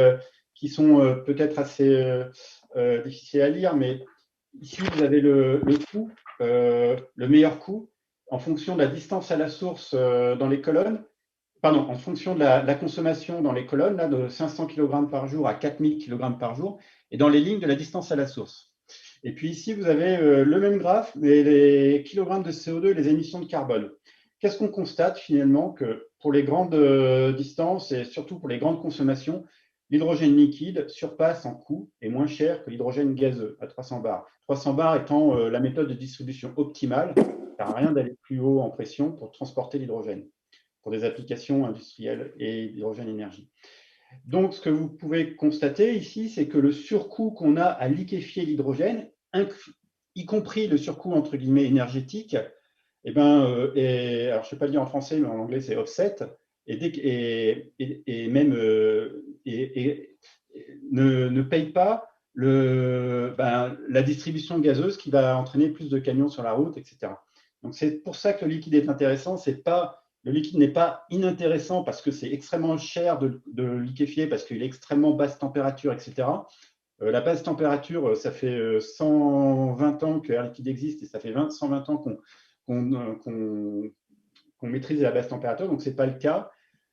Speaker 6: sont peut-être assez difficiles à lire, mais ici, vous avez le coût, le meilleur coût, en fonction de la distance à la source dans les colonnes. Pardon, en fonction de la consommation dans les colonnes, là, de 500 kg par jour à 4000 kg par jour, et dans les lignes de la distance à la source. Et puis ici, vous avez le même graphe, mais les kilogrammes de CO2 et les émissions de carbone. Qu'est-ce qu'on constate finalement? Que pour les grandes distances et surtout pour les grandes consommations, l'hydrogène liquide surpasse en coût et moins cher que l'hydrogène gazeux à 300 bars. 300 bars étant la méthode de distribution optimale, ça ne sert à rien d'aller plus haut en pression pour transporter l'hydrogène, pour des applications industrielles et d'hydrogène énergie. Donc, ce que vous pouvez constater ici, c'est que le surcoût qu'on a à liquéfier l'hydrogène, y compris le surcoût entre guillemets énergétique, eh ben, alors je ne sais pas le dire en français, mais en anglais c'est offset, et même ne paye pas la distribution gazeuse qui va entraîner plus de camions sur la route, etc. Donc, c'est pour ça que le liquide est intéressant. Le liquide n'est pas inintéressant parce que c'est extrêmement cher de liquéfier, parce qu'il est extrêmement basse température, etc. La basse température, ça fait 120 ans que Air Liquide existe et ça fait 120 ans qu'on maîtrise la basse température, donc ce n'est pas le cas.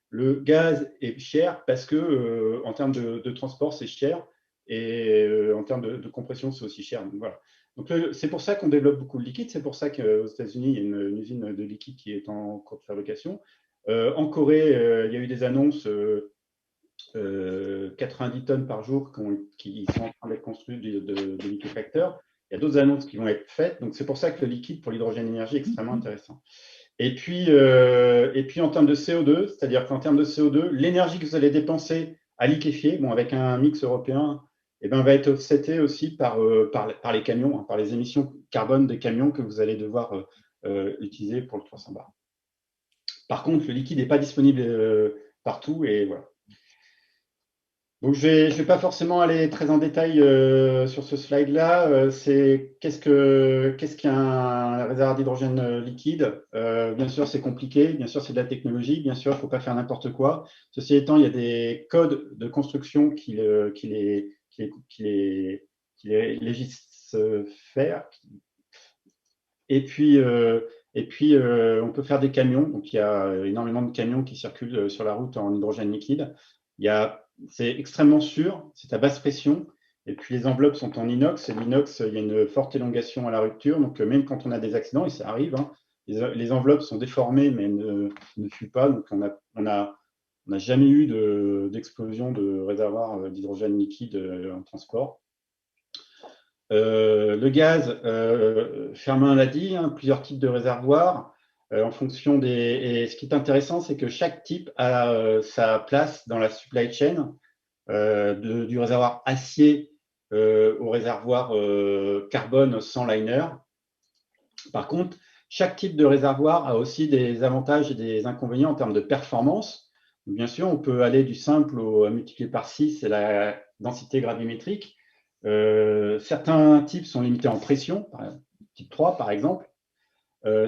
Speaker 6: Le gaz est cher parce que en termes de transport, c'est cher, et en termes de compression, c'est aussi cher. Donc, voilà. Donc, c'est pour ça qu'on développe beaucoup de liquide. C'est pour ça qu'aux États-Unis, il y a une usine de liquide qui est en cours de fabrication. En Corée, il y a eu des annonces 90 tonnes par jour qui sont en train d'être construites de liquéfacteurs. Il y a d'autres annonces qui vont être faites. Donc, c'est pour ça que le liquide pour l'hydrogène énergie est extrêmement intéressant. Et puis en termes de CO2, c'est-à-dire qu'en termes de CO2, l'énergie que vous allez dépenser à liquéfier, bon, avec un mix européen, eh ben, va être offsetée aussi par les camions, hein, par les émissions carbone des camions que vous allez devoir utiliser pour le 300 bars. Par contre, le liquide n'est pas disponible partout, et voilà. Donc, je vais pas forcément aller très en détail sur ce slide-là. Qu'est-ce qu'un réservoir d'hydrogène liquide? Bien sûr, c'est compliqué. Bien sûr, c'est de la technologie. Bien sûr, il ne faut pas faire n'importe quoi. Ceci étant, il y a des codes de construction qui les légifèrent. Et puis, on peut faire des camions. Donc, il y a énormément de camions qui circulent sur la route en hydrogène liquide. C'est extrêmement sûr, c'est à basse pression, et puis les enveloppes sont en inox, et l'inox, il y a une forte élongation à la rupture, donc même quand on a des accidents, et ça arrive, hein, les enveloppes sont déformées mais ne fuient pas, donc on n'a jamais eu d'explosion de réservoir d'hydrogène liquide en transport. Le gaz, Firmin l'a dit, hein, plusieurs types de réservoirs. En fonction et ce qui est intéressant, c'est que chaque type a sa place dans la supply chain, du réservoir acier au réservoir carbone sans liner. Par contre, chaque type de réservoir a aussi des avantages et des inconvénients en termes de performance. Bien sûr, on peut aller du simple au multiplié par 6, c'est la densité gravimétrique. Certains types sont limités en pression, type 3 par exemple.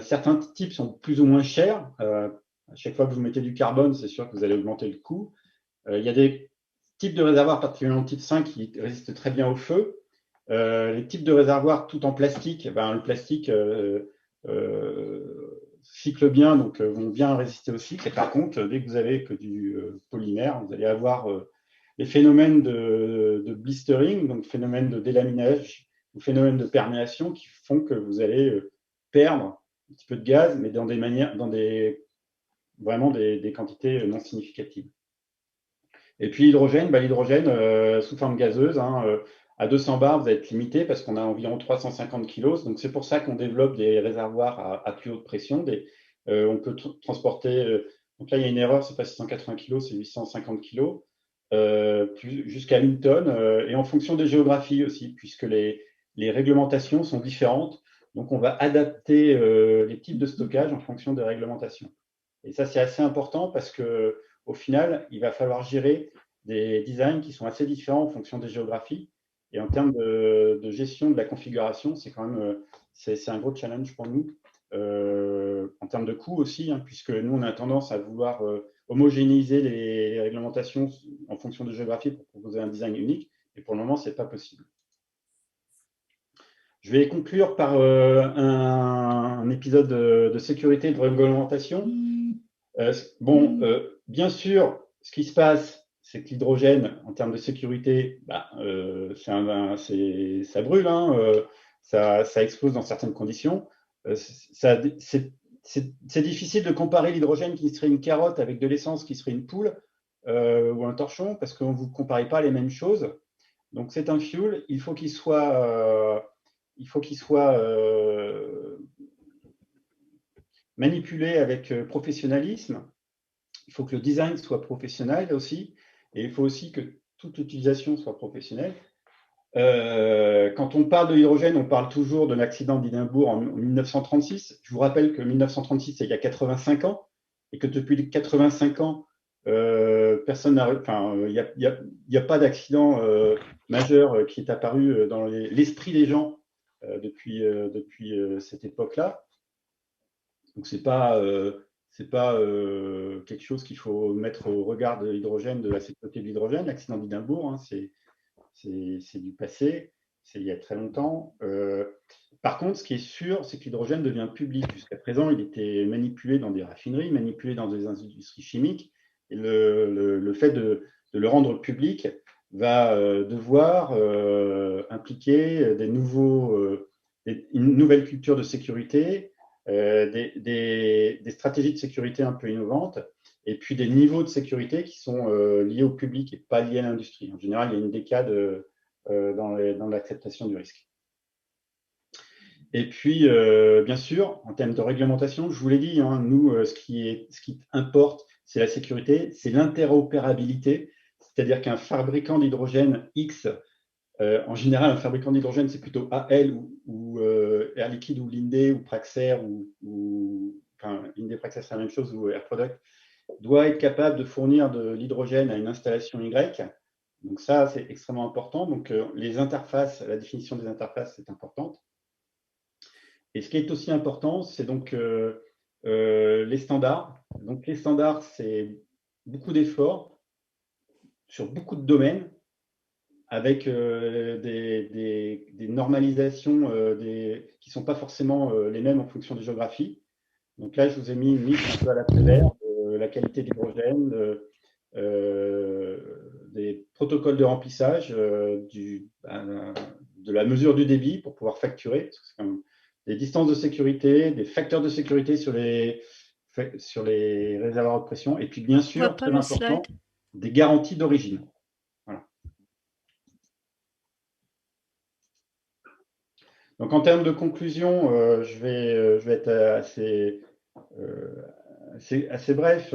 Speaker 6: Certains types sont plus ou moins chers. À chaque fois que vous mettez du carbone, c'est sûr que vous allez augmenter le coût. Il y a des types de réservoirs, particulièrement type 5, qui résistent très bien au feu. Les types de réservoirs tout en plastique, le plastique cycle bien, donc vont bien résister aussi. Et par contre, dès que vous avez que du polymère, vous allez avoir les phénomènes de blistering, donc phénomènes de délaminage, ou phénomènes de perméation qui font que vous allez perdre un petit peu de gaz, mais dans vraiment des quantités non significatives. Et puis l'hydrogène, l'hydrogène sous forme gazeuse, à 200 bars, vous allez être limité parce qu'on a environ 350 kg. Donc c'est pour ça qu'on développe des réservoirs à plus haute pression. On peut transporter, donc là il y a une erreur, c'est pas 680 kg, c'est 850 kg, jusqu'à 1 tonne, et en fonction des géographies aussi, puisque les réglementations sont différentes. Donc on va adapter les types de stockage en fonction des réglementations. Et ça c'est assez important parce que au final, il va falloir gérer des designs qui sont assez différents en fonction des géographies. Et en termes de gestion de la configuration, c'est quand même c'est un gros challenge pour nous. En termes de coût aussi, puisque nous, on a tendance à vouloir homogénéiser les réglementations en fonction de géographie pour proposer un design unique. Et pour le moment, ce n'est pas possible. Je vais conclure par un épisode de sécurité et de réglementation. Bien sûr, ce qui se passe, c'est que l'hydrogène, en termes de sécurité, ça brûle, ça explose dans certaines conditions. C'est difficile de comparer l'hydrogène qui serait une carotte avec de l'essence qui serait une poule ou un torchon, parce que vous ne comparez pas les mêmes choses. Donc c'est un fuel, il faut qu'il soit manipulé avec professionnalisme. Il faut que le design soit professionnel aussi, et il faut aussi que toute utilisation soit professionnelle. Quand on parle de l'hydrogène, on parle toujours de l'accident d'Édimbourg en 1936. Je vous rappelle que 1936, c'est il y a 85 ans, et que depuis 85 ans, personne n'a, il n'y a pas d'accident majeur qui est apparu dans l'esprit des gens depuis cette époque-là. Donc c'est pas quelque chose qu'il faut mettre au regard de l'hydrogène, de la sécurité de l'hydrogène. L'accident d'Édimbourg, c'est du passé, c'est il y a très longtemps. Par contre, ce qui est sûr, c'est que l'hydrogène devient public. Jusqu'à présent, il était manipulé dans des raffineries, manipulé dans des industries chimiques. Et le fait de le rendre public va devoir impliquer une nouvelle culture de sécurité, des stratégies de sécurité un peu innovantes, et puis des niveaux de sécurité qui sont liés au public et pas liés à l'industrie. En général, il y a une décade dans l'acceptation du risque. Et puis, bien sûr, en termes de réglementation, je vous l'ai dit, nous, ce qui importe, c'est la sécurité, c'est l'interopérabilité, c'est-à-dire qu'un fabricant d'hydrogène X, en général, un fabricant d'hydrogène, c'est plutôt AL ou Air Liquide ou Linde ou Praxair Linde Praxair, c'est la même chose, ou Air Product, doit être capable de fournir de l'hydrogène à une installation Y. Donc ça, c'est extrêmement important. Donc les interfaces, la définition des interfaces, c'est importante. Et ce qui est aussi important, c'est donc les standards. Donc les standards, c'est beaucoup d'efforts sur beaucoup de domaines, avec des normalisations qui ne sont pas forcément les mêmes en fonction des géographies. Donc là, je vous ai mis une liste un peu à la Prévert, la qualité de l'hydrogène, des protocoles de remplissage, de la mesure du débit pour pouvoir facturer, parce que c'est quand même des distances de sécurité, des facteurs de sécurité sur les réservoirs de pression, et puis bien sûr, très important, des garanties d'origine. Voilà. Donc en termes de conclusion, je vais être assez bref.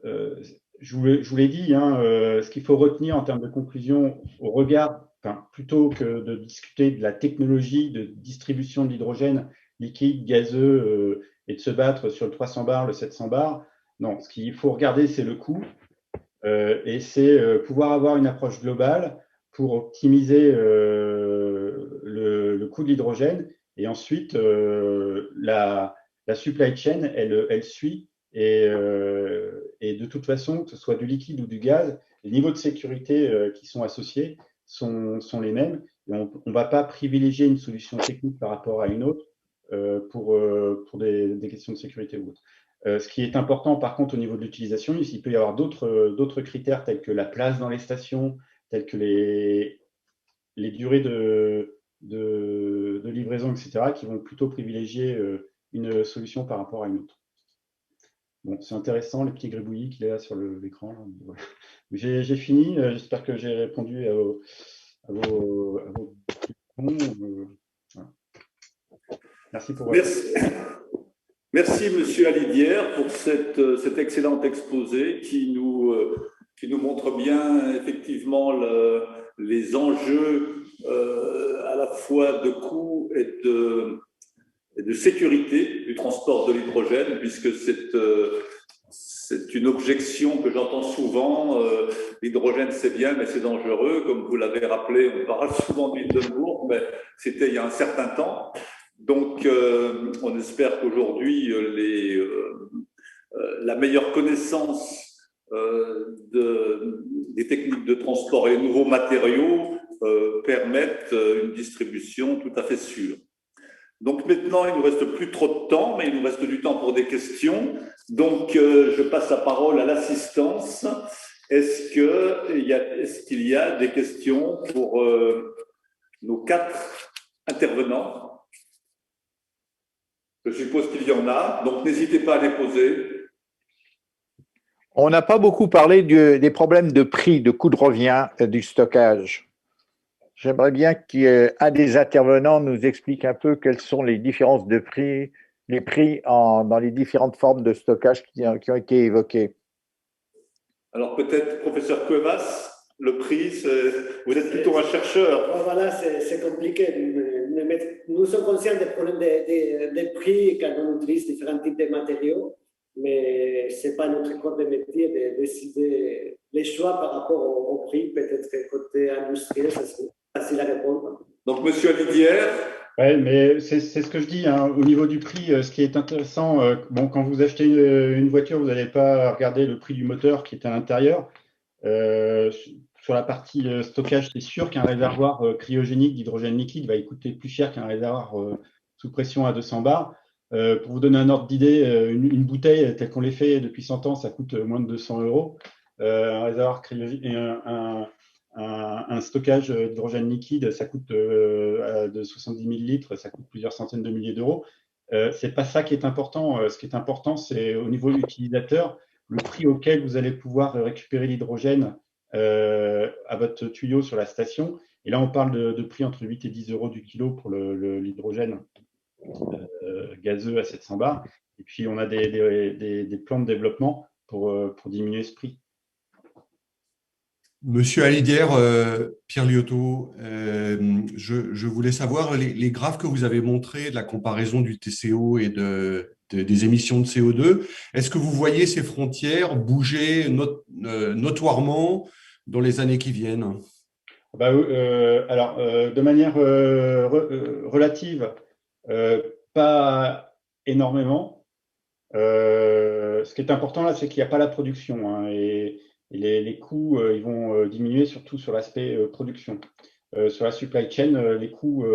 Speaker 6: Je vous l'ai dit, ce qu'il faut retenir en termes de conclusion au regard, plutôt que de discuter de la technologie de distribution de l'hydrogène, liquide, gazeux, et de se battre sur le 300 bars, le 700 bars. Non, ce qu'il faut regarder, c'est le coût. Et c'est pouvoir avoir une approche globale pour optimiser le coût de l'hydrogène. Et ensuite, la supply chain, elle suit. Et de toute façon, que ce soit du liquide ou du gaz, les niveaux de sécurité qui sont associés sont les mêmes. Et on ne va pas privilégier une solution technique par rapport à une autre pour des questions de sécurité ou autre. Ce qui est important, par contre, au niveau de l'utilisation, il peut y avoir d'autres critères tels que la place dans les stations, tels que les durées de livraison, etc., qui vont plutôt privilégier une solution par rapport à une autre. Bon, c'est intéressant, les petits gribouillis qu'il y a sur l'écran. Voilà. J'ai fini. J'espère que j'ai répondu à vos questions. Voilà. Merci pour votre...
Speaker 1: Merci, Monsieur Alidière, pour cet excellent exposé qui nous montre bien effectivement les enjeux à la fois de coût et de sécurité du transport de l'hydrogène, puisque c'est une objection que j'entends souvent. L'hydrogène, c'est bien, mais c'est dangereux. Comme vous l'avez rappelé, on parle souvent d'Hindenburg, mais c'était il y a un certain temps. Donc, on espère qu'aujourd'hui, la meilleure connaissance des techniques de transport et les nouveaux matériaux permettent une distribution tout à fait sûre. Donc maintenant, il ne nous reste plus trop de temps, mais il nous reste du temps pour des questions. Donc, je passe la parole à l'assistance. Est-ce qu'il y a des questions pour nos 4 intervenants? Je suppose qu'il y en a, donc n'hésitez pas à les poser.
Speaker 7: On n'a pas beaucoup parlé des problèmes de prix, de coût de revient du stockage. J'aimerais bien qu'un des intervenants nous explique un peu quelles sont les différences de prix, les prix dans les différentes formes de stockage qui ont été évoquées.
Speaker 1: Alors peut-être, professeur Cuevas, le prix, vous êtes plutôt un chercheur.
Speaker 4: Voilà, c'est compliqué. Nous sommes conscients des problèmes des prix quand on utilise différents types de matériaux, mais ce n'est pas notre corps de métier de décider les choix par rapport au prix. Peut-être que côté industriel, ça serait facile à répondre.
Speaker 1: Donc, Monsieur Alidière.
Speaker 6: Oui, mais c'est ce que je dis, hein, au niveau du prix, ce qui est intéressant, bon, quand vous achetez une voiture, vous n'allez pas regarder le prix du moteur qui est à l'intérieur. Sur la partie stockage, c'est sûr qu'un réservoir cryogénique d'hydrogène liquide va coûter plus cher qu'un réservoir sous pression à 200 bars. Pour vous donner un ordre d'idée, une bouteille telle qu'on les fait depuis 100 ans, ça coûte moins de 200 €. Un réservoir cryogénique, un stockage d'hydrogène liquide, ça coûte de 70 000 litres, ça coûte plusieurs centaines de milliers d'euros. C'est pas ça qui est important. Ce qui est important, c'est au niveau utilisateur, le prix auquel vous allez pouvoir récupérer l'hydrogène à votre tuyau sur la station. Et là, on parle de prix entre 8 et 10 € du kilo pour l'hydrogène gazeux à 700 bars. Et puis, on a des plans de développement pour diminuer ce prix.
Speaker 8: Monsieur Alidière, Pierre Liotto, je voulais savoir les graphes que vous avez montrés de la comparaison du TCO et des émissions de CO2. Est-ce que vous voyez ces frontières bouger notoirement dans les années qui viennent?
Speaker 6: Alors, de manière relative, pas énormément. Ce qui est important là, c'est qu'il n'y a pas la production, hein, et les coûts ils vont diminuer surtout sur l'aspect production. Sur la supply chain, les coûts,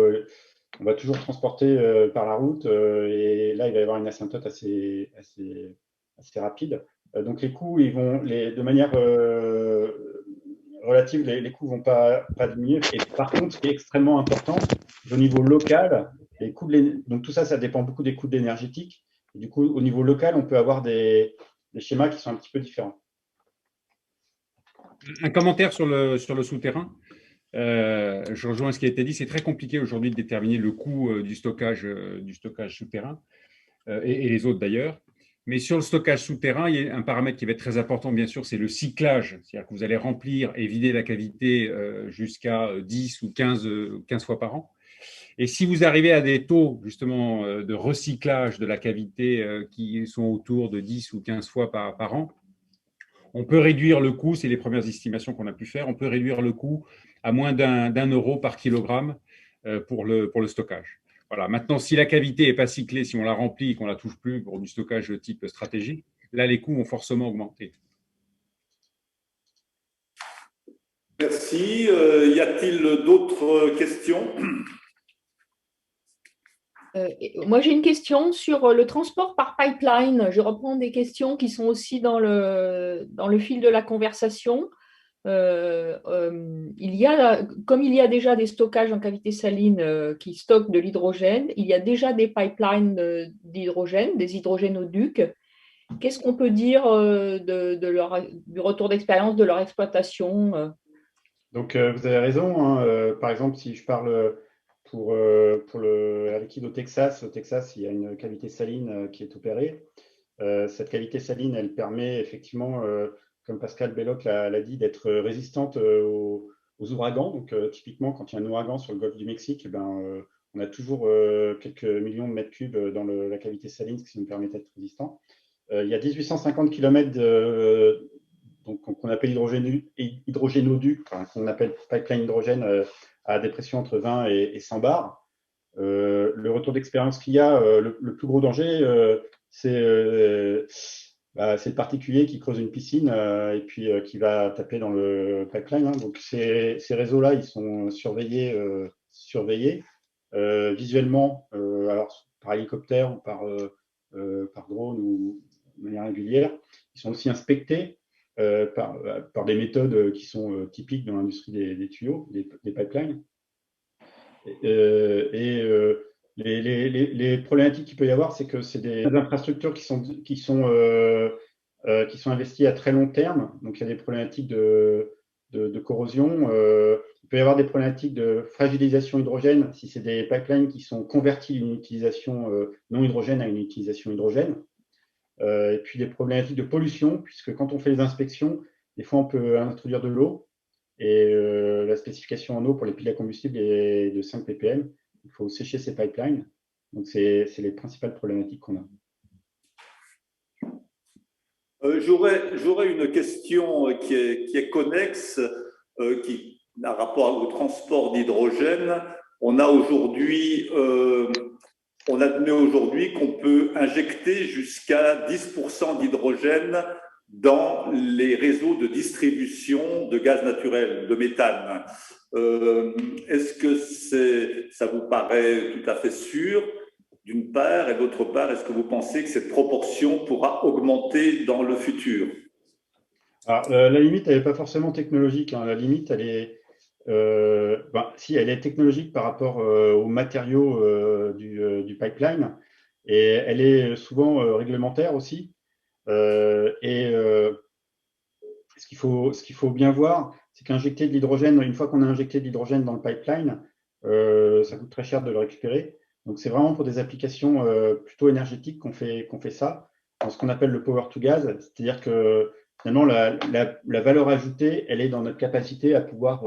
Speaker 6: on va toujours transporter par la route, et là, il va y avoir une asymptote assez rapide. Donc, les coûts, de manière relative, les coûts ne vont pas diminuer. Et par contre, ce qui est extrêmement important, au niveau local, les coûts donc tout ça, ça dépend beaucoup des coûts énergétiques. Et du coup, au niveau local, on peut avoir des schémas qui sont un petit peu différents.
Speaker 2: Un commentaire sur le souterrain. Je rejoins ce qui a été dit. C'est très compliqué aujourd'hui de déterminer le coût du stockage souterrain et les autres d'ailleurs. Mais sur le stockage souterrain, il y a un paramètre qui va être très important, bien sûr, c'est le cyclage. C'est-à-dire que vous allez remplir et vider la cavité jusqu'à 10 ou 15 fois par an. Et si vous arrivez à des taux justement de recyclage de la cavité qui sont autour de 10 ou 15 fois par an, on peut réduire le coût, c'est les premières estimations qu'on a pu faire, on peut réduire le coût à moins d'1 euro par kilogramme pour le stockage. Voilà. Maintenant, si la cavité n'est pas cyclée, si on la remplit et qu'on ne la touche plus pour du stockage de type stratégique, là, les coûts vont forcément augmenter.
Speaker 1: Merci. Y a-t-il d'autres questions?
Speaker 9: Moi, j'ai une question sur le transport par pipeline. Je reprends des questions qui sont aussi dans le fil de la conversation. Comme il y a déjà des stockages en cavité saline qui stockent de l'hydrogène, il y a déjà des pipelines d'hydrogène, des hydrogénoducs. Qu'est-ce qu'on peut dire du retour d'expérience de leur exploitation?
Speaker 6: Donc, vous avez raison, hein. Par exemple, si je parle pour la liquide au Texas, il y a une cavité saline qui est opérée. Cette cavité saline, elle permet effectivement, comme Pascal Belloc l'a dit, d'être résistante aux ouragans. Donc, typiquement, quand il y a un ouragan sur le golfe du Mexique, on a toujours quelques millions de mètres cubes dans la cavité saline, ce qui nous permet d'être résistant. Il y a 1850 km qu'on appelle hydrogénoduc, qu'on appelle pipeline hydrogène à des pressions entre 20 et 100 bars. Le retour d'expérience qu'il y a, le plus gros danger, c'est le particulier qui creuse une piscine et puis qui va taper dans le pipeline. Hein. Donc ces réseaux-là, ils sont surveillés visuellement, alors par hélicoptère ou par drone ou de manière régulière. Ils sont aussi inspectés par des méthodes qui sont typiques dans l'industrie des tuyaux, des pipelines. Les problématiques qu'il peut y avoir, c'est que c'est des infrastructures qui sont investies à très long terme. Donc, il y a des problématiques de corrosion. Il peut y avoir des problématiques de fragilisation hydrogène si c'est des pipelines qui sont convertis d'une utilisation non hydrogène à une utilisation hydrogène. Et puis des problématiques de pollution, puisque quand on fait les inspections, des fois on peut introduire de l'eau. Et la spécification en eau pour les piles à combustible est de 5 ppm. Il faut sécher ces pipelines. Donc, c'est les principales problématiques qu'on a.
Speaker 1: J'aurais une question qui est connexe, qui a rapport au transport d'hydrogène. On admet aujourd'hui qu'on peut injecter jusqu'à 10% d'hydrogène dans les réseaux de distribution de gaz naturel, de méthane. Est-ce que ça vous paraît tout à fait sûr, d'une part, et d'autre part, est-ce que vous pensez que cette proportion pourra augmenter dans le futur?
Speaker 6: Alors, la limite, elle n'est pas forcément technologique. Hein. La limite, elle est, si, elle est technologique par rapport aux matériaux du pipeline, et elle est souvent réglementaire aussi. Ce qu'il faut bien voir, c'est qu'injecter de l'hydrogène, une fois qu'on a injecté de l'hydrogène dans le pipeline, ça coûte très cher de le récupérer. Donc, c'est vraiment pour des applications plutôt énergétiques qu'on fait ça, dans ce qu'on appelle le power to gas, c'est-à-dire que finalement, la valeur ajoutée, elle est dans notre capacité à pouvoir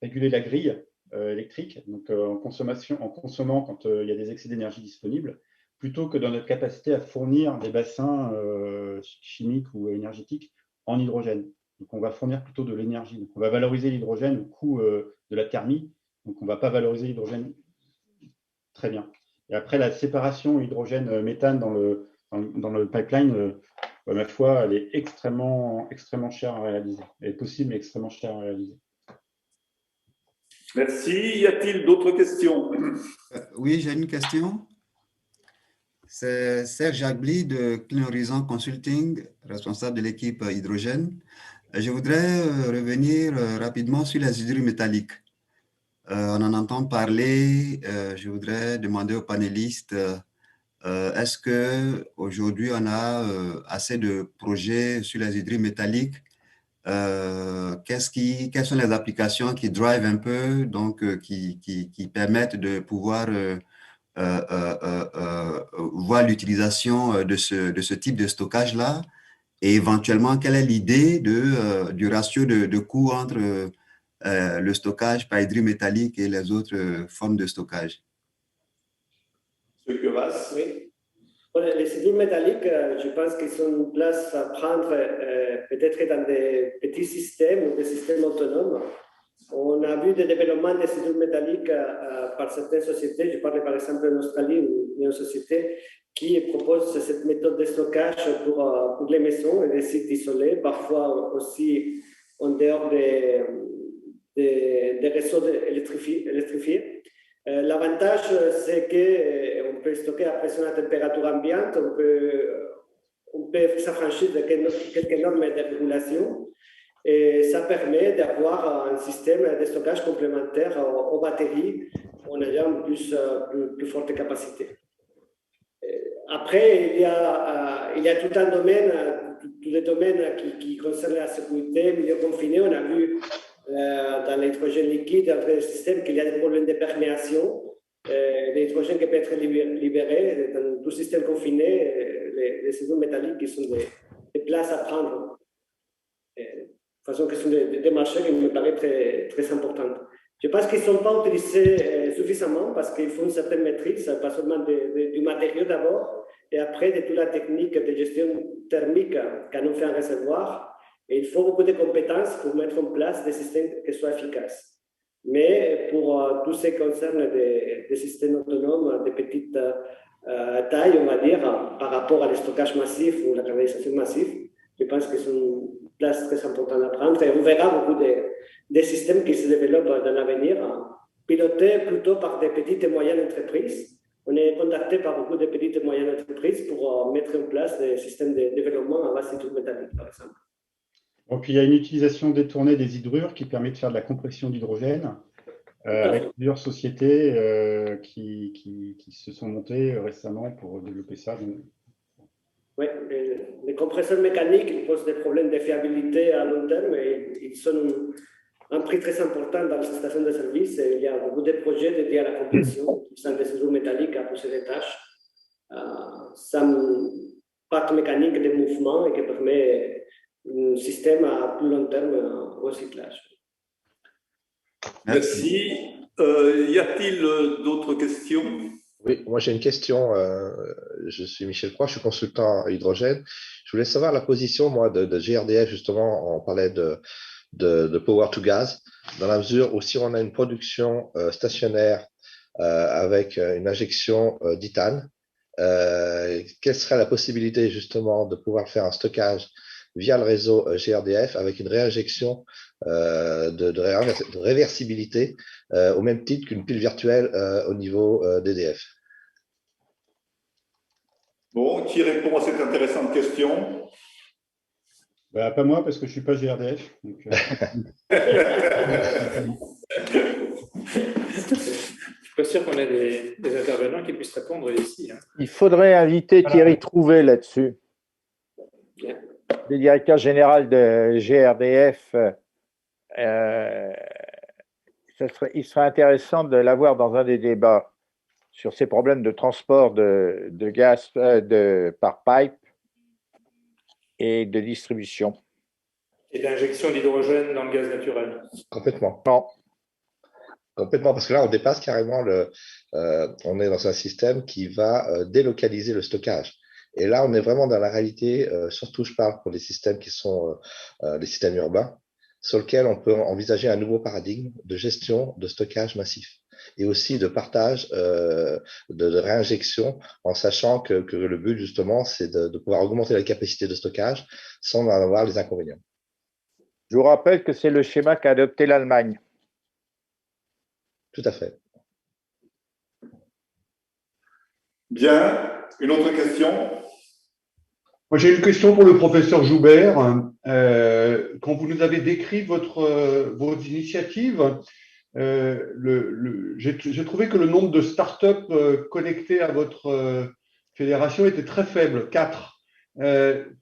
Speaker 6: réguler la grille électrique, donc en consommant quand il y a des excès d'énergie disponibles, plutôt que dans notre capacité à fournir des bassins chimiques ou énergétiques en hydrogène. Donc, on va fournir plutôt de l'énergie. Donc, on va valoriser l'hydrogène au coût de la thermie. Donc, on ne va pas valoriser l'hydrogène très bien. Et après, la séparation hydrogène-méthane dans le pipeline, ma foi, elle est extrêmement chère à réaliser. Elle est possible, mais extrêmement chère à réaliser.
Speaker 1: Merci. Y a-t-il d'autres questions?
Speaker 10: Oui, j'ai une question. C'est Serge Jagli de Clean Horizon Consulting, responsable de l'équipe hydrogène. Je voudrais revenir rapidement sur les hydrures métalliques. On en entend parler. Je voudrais demander aux panélistes, est-ce qu'aujourd'hui on a assez de projets sur les hydrures métalliques? Quelles sont les applications qui drivent un peu, donc qui permettent de pouvoir voir l'utilisation de ce type de stockage-là, et éventuellement, quelle est l'idée du ratio de coût entre le stockage par hydrure métallique et les autres formes de stockage?
Speaker 1: Monsieur Cuevas.
Speaker 4: Oui. Bon, les cédules métalliques, je pense qu'ils sont une place à prendre peut-être dans des petits systèmes ou des systèmes autonomes. On a vu des développements des cédules métalliques par certaines sociétés. Je parle par exemple en Australie, une société qui propose cette méthode de stockage pour les maisons et les sites isolés, parfois aussi en dehors des réseaux électrifiés. L'avantage, c'est qu'on peut stocker à pression à température ambiante, on peut s'affranchir de quelques normes de régulation. Et ça permet d'avoir un système de stockage complémentaire aux batteries en ayant plus forte capacité. Après, il y a tout un domaine, tous les domaines qui concernent la sécurité, milieu confiné. On a vu dans l'hydrogène liquide, dans le système, qu'il y a des problèmes de perméation. L'hydrogène qui peut être libéré dans tout système confiné, les cellules métalliques qui sont des places à prendre. De façon que ce sont des marchés qui me paraissent très, très importants. Je pense qu'ils ne sont pas utilisés suffisamment parce qu'ils font une certaine maîtrise, pas seulement du matériau d'abord, et après de toute la technique de gestion thermique qu'on fait en réservoir. Et il faut beaucoup de compétences pour mettre en place des systèmes qui soient efficaces. Mais pour tout ce qui concerne des systèmes autonomes de petite taille, on va dire, par rapport à le stockage massif ou la canalisation massive, je pense que c'est une place très importante à prendre. Et on verra beaucoup de systèmes qui se développent dans l'avenir, pilotés plutôt par des petites et moyennes entreprises. On est contacté par beaucoup de petites et moyennes entreprises pour mettre en place des systèmes de développement à base de tubes métalliques, par exemple.
Speaker 6: Bon, puis il y a une utilisation détournée des hydrures qui permet de faire de la compression d'hydrogène avec plusieurs sociétés qui se sont montées récemment pour développer ça.
Speaker 4: Oui, les compresseurs mécaniques posent des problèmes de fiabilité à long terme et ils sont un prix très important dans les stations de service. Et il y a beaucoup de projets dédiés à la compression qui sont des cellules métalliques à pousser des tâches sans part mécanique de mouvement et qui permet un système à plus long terme au recyclage.
Speaker 1: Merci. Y a-t-il d'autres questions?
Speaker 5: Oui, moi j'ai une question. Je suis Michel Croix, je suis consultant hydrogène. Je voulais savoir la position, moi, de GRDF, justement, on parlait de power to gas, dans la mesure où si on a une production stationnaire avec une injection d'ithane, quelle serait la possibilité, justement, de pouvoir faire un stockage via le réseau GRDF avec une réinjection de réversibilité au même titre qu'une pile virtuelle au niveau d'EDF.
Speaker 1: Bon, qui répond à cette intéressante question?
Speaker 6: Bah, pas moi, parce que je ne suis pas GRDF. Donc,
Speaker 3: Je ne suis pas sûr qu'on ait des intervenants qui puissent répondre ici. Hein.
Speaker 7: Il faudrait inviter Thierry Trouvé là-dessus. Le directeur général de GRDF, il serait intéressant de l'avoir dans un des débats sur ces problèmes de transport de gaz par pipe et de distribution.
Speaker 3: Et d'injection d'hydrogène dans le gaz naturel.
Speaker 5: Complètement.
Speaker 7: Non.
Speaker 5: Complètement, parce que là, on dépasse carrément on est dans un système qui va délocaliser le stockage. Et là, on est vraiment dans la réalité, surtout je parle pour les systèmes qui sont les systèmes urbains, sur lesquels on peut envisager un nouveau paradigme de gestion de stockage massif et aussi de partage de réinjection, en sachant que le but, justement, c'est de pouvoir augmenter la capacité de stockage sans en avoir les inconvénients.
Speaker 7: Je vous rappelle que c'est le schéma qu'a adopté l'Allemagne.
Speaker 5: Tout à fait.
Speaker 1: Bien. Une autre question?
Speaker 11: Moi, j'ai une question pour le professeur Joubert. Quand vous nous avez décrit vos initiatives, j'ai trouvé que le nombre de startups connectées à votre fédération était très faible, 4.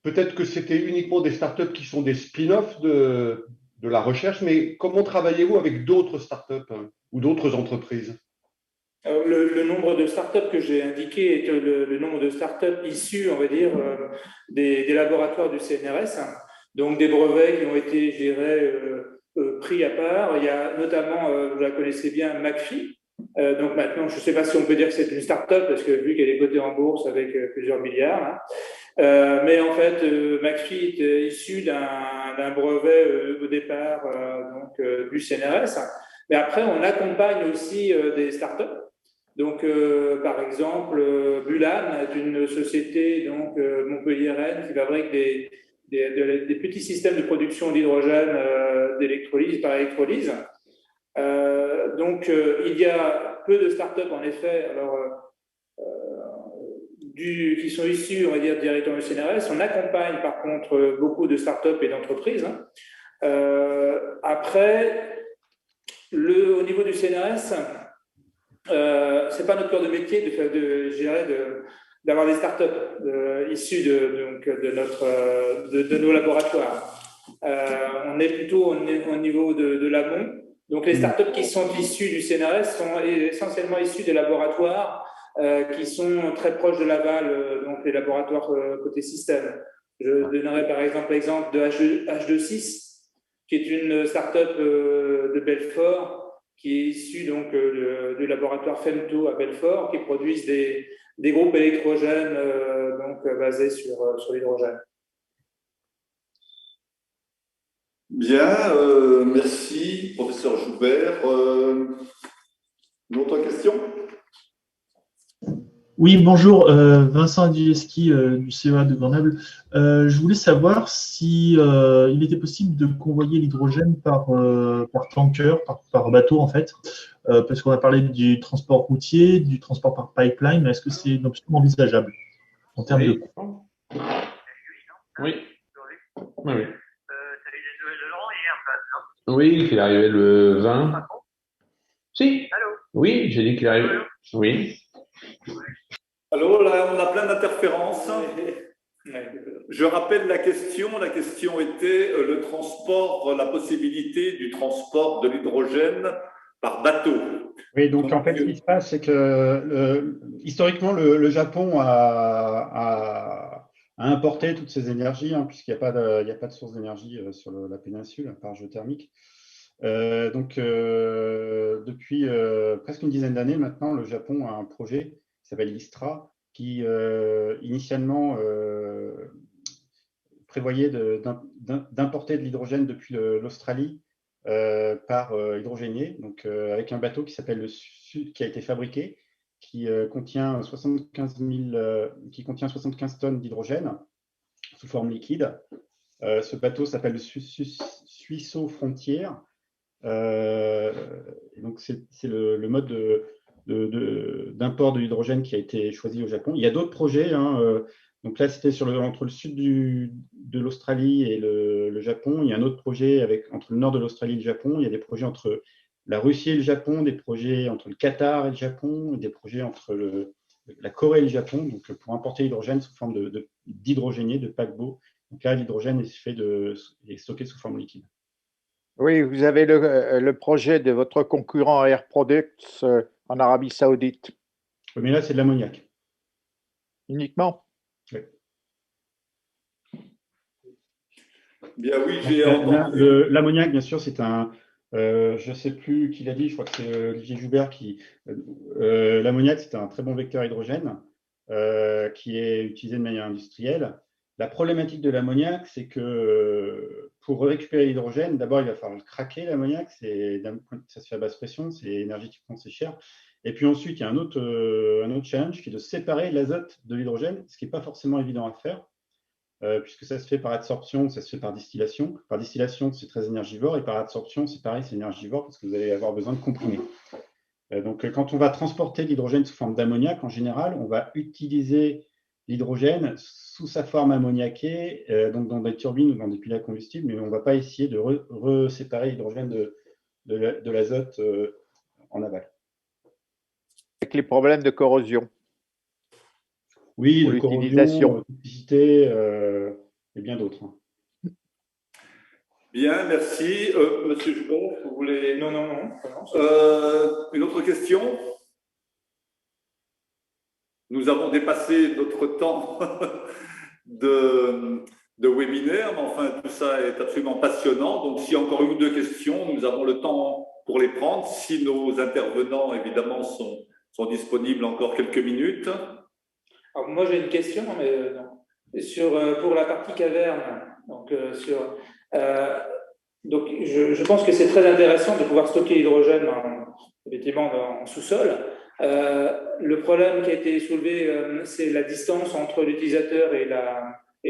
Speaker 11: Peut-être que c'était uniquement des startups qui sont des spin-offs de la recherche, mais comment travaillez-vous avec d'autres startups ou d'autres entreprises?
Speaker 3: Alors, le nombre de startups que j'ai indiqué est le nombre de startups issues, on va dire, des laboratoires du CNRS, hein. Donc des brevets qui ont été pris à part. Il y a notamment, vous la connaissez bien, McPhy, Donc maintenant, je ne sais pas si on peut dire que c'est une start-up, parce que vu qu'elle est cotée en bourse avec plusieurs milliards, hein. Mais en fait, McPhy est issu d'un brevet au départ du CNRS. Mais après, on accompagne aussi des start-up. Donc, par exemple, Bulan est une société montpelliéraine qui fabrique des petits systèmes de production d'hydrogène d'électrolyse par électrolyse. Il y a peu de startups en effet, qui sont issus, on va dire, directement du CNRS. On accompagne par contre beaucoup de startups et d'entreprises. Après, au niveau du CNRS, c'est pas notre cœur de métier d'avoir des startups issues de nos laboratoires. On est plutôt au niveau de l'amont. Donc, les startups qui sont issues du CNRS sont essentiellement issues des laboratoires qui sont très proches de l'aval, donc les laboratoires côté système. Je donnerai par exemple l'exemple de H26, qui est une startup de Belfort, qui est issue du laboratoire Femto à Belfort, qui produisent des groupes électrogènes basés sur l'hydrogène.
Speaker 1: Bien, merci, professeur Joubert. Une autre question?
Speaker 12: Oui, bonjour, Vincent Adieski du CEA de Grenoble. Je voulais savoir si il était possible de convoyer l'hydrogène par tanker, par bateau en fait, parce qu'on a parlé du transport routier, du transport par pipeline, mais est-ce que c'est une option envisageable en termes de coût?
Speaker 13: Oui. Oui. Oui, qu'il est arrivé le 20. Si. Oui, j'ai dit qu'il est arrivé. Oui.
Speaker 1: Alors là, on a plein d'interférences. Je rappelle la question. La question était le transport, la possibilité du transport de l'hydrogène par bateau.
Speaker 6: Oui, donc en fait, ce qui se passe, c'est que historiquement, le Japon a importé toutes ces énergies, hein, puisqu'il n'y a pas de source d'énergie sur la péninsule, à part géothermique. Depuis presque une dizaine d'années maintenant, le Japon a un projet qui s'appelle l'ISTRA, qui initialement prévoyait d'importer de l'hydrogène depuis l'Australie par hydrogénier, donc avec un bateau qui s'appelle qui a été fabriqué, qui contient 75 tonnes d'hydrogène sous forme liquide. Ce bateau s'appelle le Suisso Frontier. Donc c'est le mode d'import de l'hydrogène qui a été choisi au Japon. Il y a d'autres projets, hein, donc là c'était entre le sud de l'Australie et le Japon. Il y a un autre projet entre le nord de l'Australie et le Japon. Il y a des projets entre la Russie et le Japon, des projets entre le Qatar et le Japon, des projets entre la Corée et le Japon, donc pour importer l'hydrogène sous forme d'hydrogénier, de paquebot. Donc là l'hydrogène est stocké sous forme liquide.
Speaker 7: Oui, vous avez le projet de votre concurrent Air Products en Arabie Saoudite.
Speaker 6: Oui, mais là, c'est de l'ammoniac.
Speaker 7: Uniquement?
Speaker 6: Oui.
Speaker 1: Bien oui, j'ai entendu.
Speaker 6: L'ammoniac, bien sûr, c'est un… je ne sais plus qui l'a dit, je crois que c'est Olivier Joubert qui… l'ammoniac, c'est un très bon vecteur hydrogène qui est utilisé de manière industrielle. La problématique de l'ammoniac, c'est que pour récupérer l'hydrogène, d'abord, il va falloir le craquer, l'ammoniac. Ça se fait à basse pression, c'est énergétiquement, c'est cher. Et puis ensuite, il y a un autre challenge qui est de séparer l'azote de l'hydrogène, ce qui n'est pas forcément évident à faire, puisque ça se fait par adsorption, ça se fait par distillation. Par distillation, c'est très énergivore, et par adsorption, c'est pareil, c'est énergivore, parce que vous allez avoir besoin de comprimer. Donc, quand on va transporter l'hydrogène sous forme d'ammoniac, en général, on va utiliser l'hydrogène sous sa forme ammoniaquée, donc dans des turbines ou dans des piles à combustible, mais on ne va pas essayer de séparer l'hydrogène de l'azote en aval.
Speaker 7: Avec les problèmes de corrosion.
Speaker 6: Oui, de corrosion, toxicité et bien d'autres.
Speaker 1: Bien, merci. Monsieur Joubert, vous voulez…
Speaker 3: Non.
Speaker 1: Une autre question? Nous avons dépassé notre temps de de webinaire, mais enfin, tout ça est absolument passionnant. Donc, s'il y a encore une ou deux questions, nous avons le temps pour les prendre. Si nos intervenants, évidemment, sont disponibles encore quelques minutes.
Speaker 3: Alors, moi, j'ai une question, mais pour la partie caverne. Donc, je pense que c'est très intéressant de pouvoir stocker l'hydrogène effectivement en sous-sol. Le problème qui a été soulevé, c'est la distance entre l'utilisateur et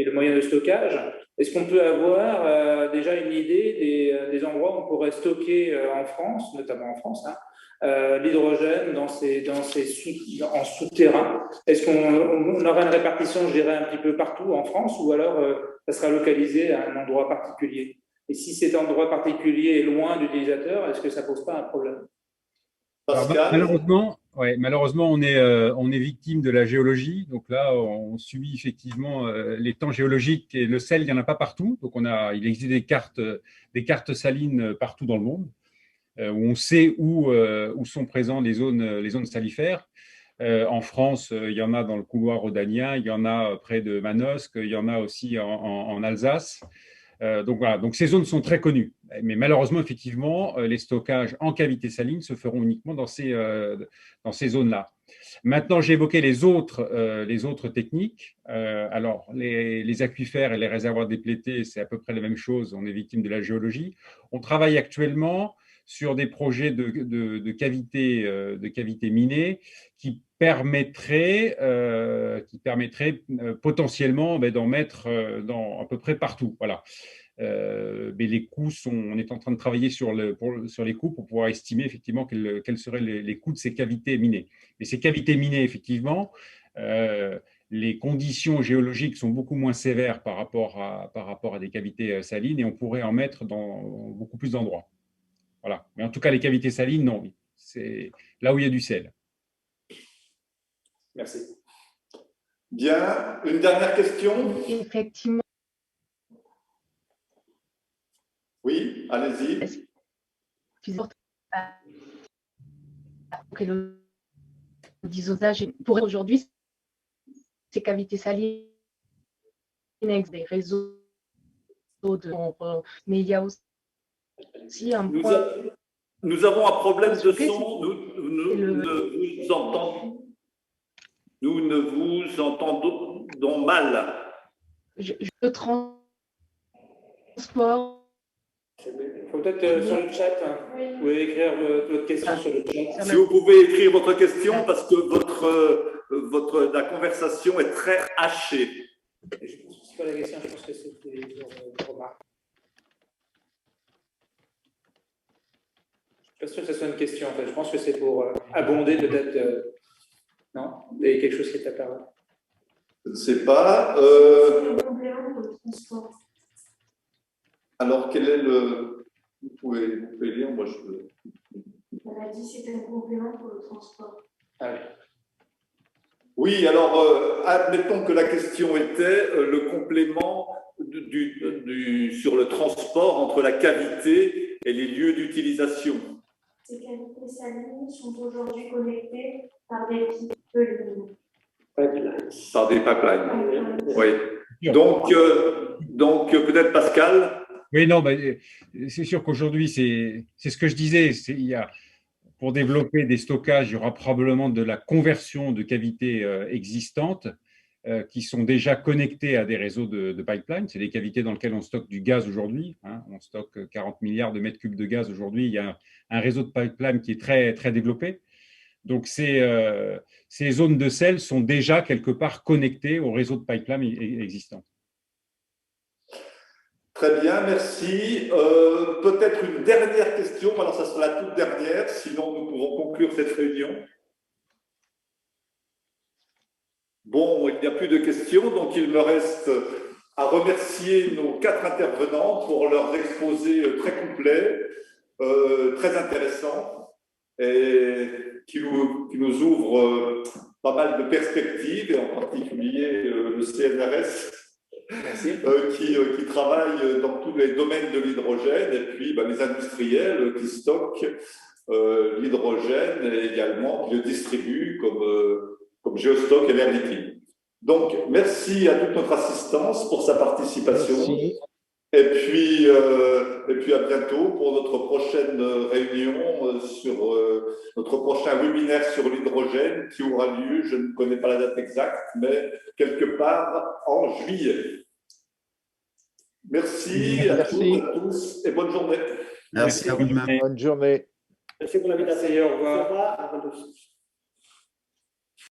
Speaker 3: le moyen de stockage. Est-ce qu'on peut avoir déjà une idée des endroits où on pourrait stocker en France, notamment en France, l'hydrogène en souterrain? Est-ce qu'on aura une répartition, je dirais, un petit peu partout en France, ou alors ça sera localisé à un endroit particulier? Et si cet endroit particulier est loin de l'utilisateur, est-ce que ça ne pose pas un problème?
Speaker 2: Malheureusement, on est victime de la géologie. Donc là, on subit effectivement les temps géologiques, et le sel, il n'y en a pas partout. Donc il existe des cartes salines partout dans le monde, où on sait où sont présentes les zones salifères. En France, il y en a dans le couloir rhodanien, il y en a près de Manosque, il y en a aussi en Alsace. Donc voilà, donc ces zones sont très connues. Mais malheureusement, effectivement, les stockages en cavité saline se feront uniquement dans ces zones-là. Maintenant, j'ai évoqué les autres techniques. Alors, les aquifères et les réservoirs déplétés, c'est à peu près la même chose. On est victime de la géologie. On travaille actuellement sur des projets de cavités minées qui permettraient potentiellement d'en mettre dans à peu près partout. Voilà. Mais les coûts on est en train de travailler sur les coûts pour pouvoir estimer effectivement quels seraient les coûts de ces cavités minées. Mais ces cavités minées, effectivement, les conditions géologiques sont beaucoup moins sévères par rapport à des cavités salines, et on pourrait en mettre dans beaucoup plus d'endroits. Voilà. Mais en tout cas, les cavités salines, non. C'est là où il y a du sel.
Speaker 3: Merci.
Speaker 1: Bien. Une dernière question?
Speaker 14: Effectivement.
Speaker 1: Oui, allez-y.
Speaker 14: Le disosage pour aujourd'hui, ces cavités salines, des réseaux mais il y a aussi un point.
Speaker 1: Nous avons un problème de son. Nous ne vous entendons mal.
Speaker 14: Le transport.
Speaker 3: Il faut peut-être sur le chat, vous pouvez écrire votre question sur le chat.
Speaker 1: Si vous pouvez écrire votre question, parce que la conversation est très hachée.
Speaker 3: Je pense que ce n'est pas la question, je pense que c'est des remarques. Je ne suis pas sûr que ce soit une question, en fait. Je pense que c'est pour abonder peut-être. Non? Il y a quelque chose qui est apparu.
Speaker 1: Je ne sais pas. Alors, quel est le… Vous pouvez lire, moi je peux…
Speaker 15: On a dit que c'était un complément pour le transport.
Speaker 3: Ah oui.
Speaker 1: Oui, alors, admettons que la question était le complément sur le transport entre la cavité et les lieux d'utilisation.
Speaker 15: Ces cavités salines sont aujourd'hui connectées par des pipelines.
Speaker 1: Par des pipelines. Oui. Donc peut-être Pascal.
Speaker 2: Oui, non, c'est sûr qu'aujourd'hui, c'est ce que je disais. Pour développer des stockages, il y aura probablement de la conversion de cavités existantes qui sont déjà connectées à des réseaux de pipeline. C'est des cavités dans lesquelles on stocke du gaz aujourd'hui. On stocke 40 milliards de mètres cubes de gaz aujourd'hui. Il y a un réseau de pipeline qui est très, très développé. Donc, ces zones de sel sont déjà quelque part connectées au réseau de pipeline existant.
Speaker 1: Très bien, merci. Peut-être une dernière question, alors ça sera la toute dernière, sinon nous pourrons conclure cette réunion. Bon, il n'y a plus de questions, donc il me reste à remercier nos 4 intervenants pour leur exposé très complet, très intéressant, et qui nous ouvre pas mal de perspectives, et en particulier le CNRS. Qui travaillent dans tous les domaines de l'hydrogène, et puis les industriels qui stockent l'hydrogène et également qui le distribuent comme Geostock et Air Liquide. Donc, merci à toute notre assistance pour sa participation.
Speaker 7: Merci.
Speaker 1: Et puis à bientôt pour notre prochaine réunion sur notre prochain webinaire sur l'hydrogène qui aura lieu, je ne connais pas la date exacte, mais quelque part en juillet. Merci à toutes, à tous et bonne journée.
Speaker 10: Merci à vous-même.
Speaker 7: Bonne journée.
Speaker 4: Merci pour l'invitation.
Speaker 3: Merci, au revoir.
Speaker 4: Au revoir à tous.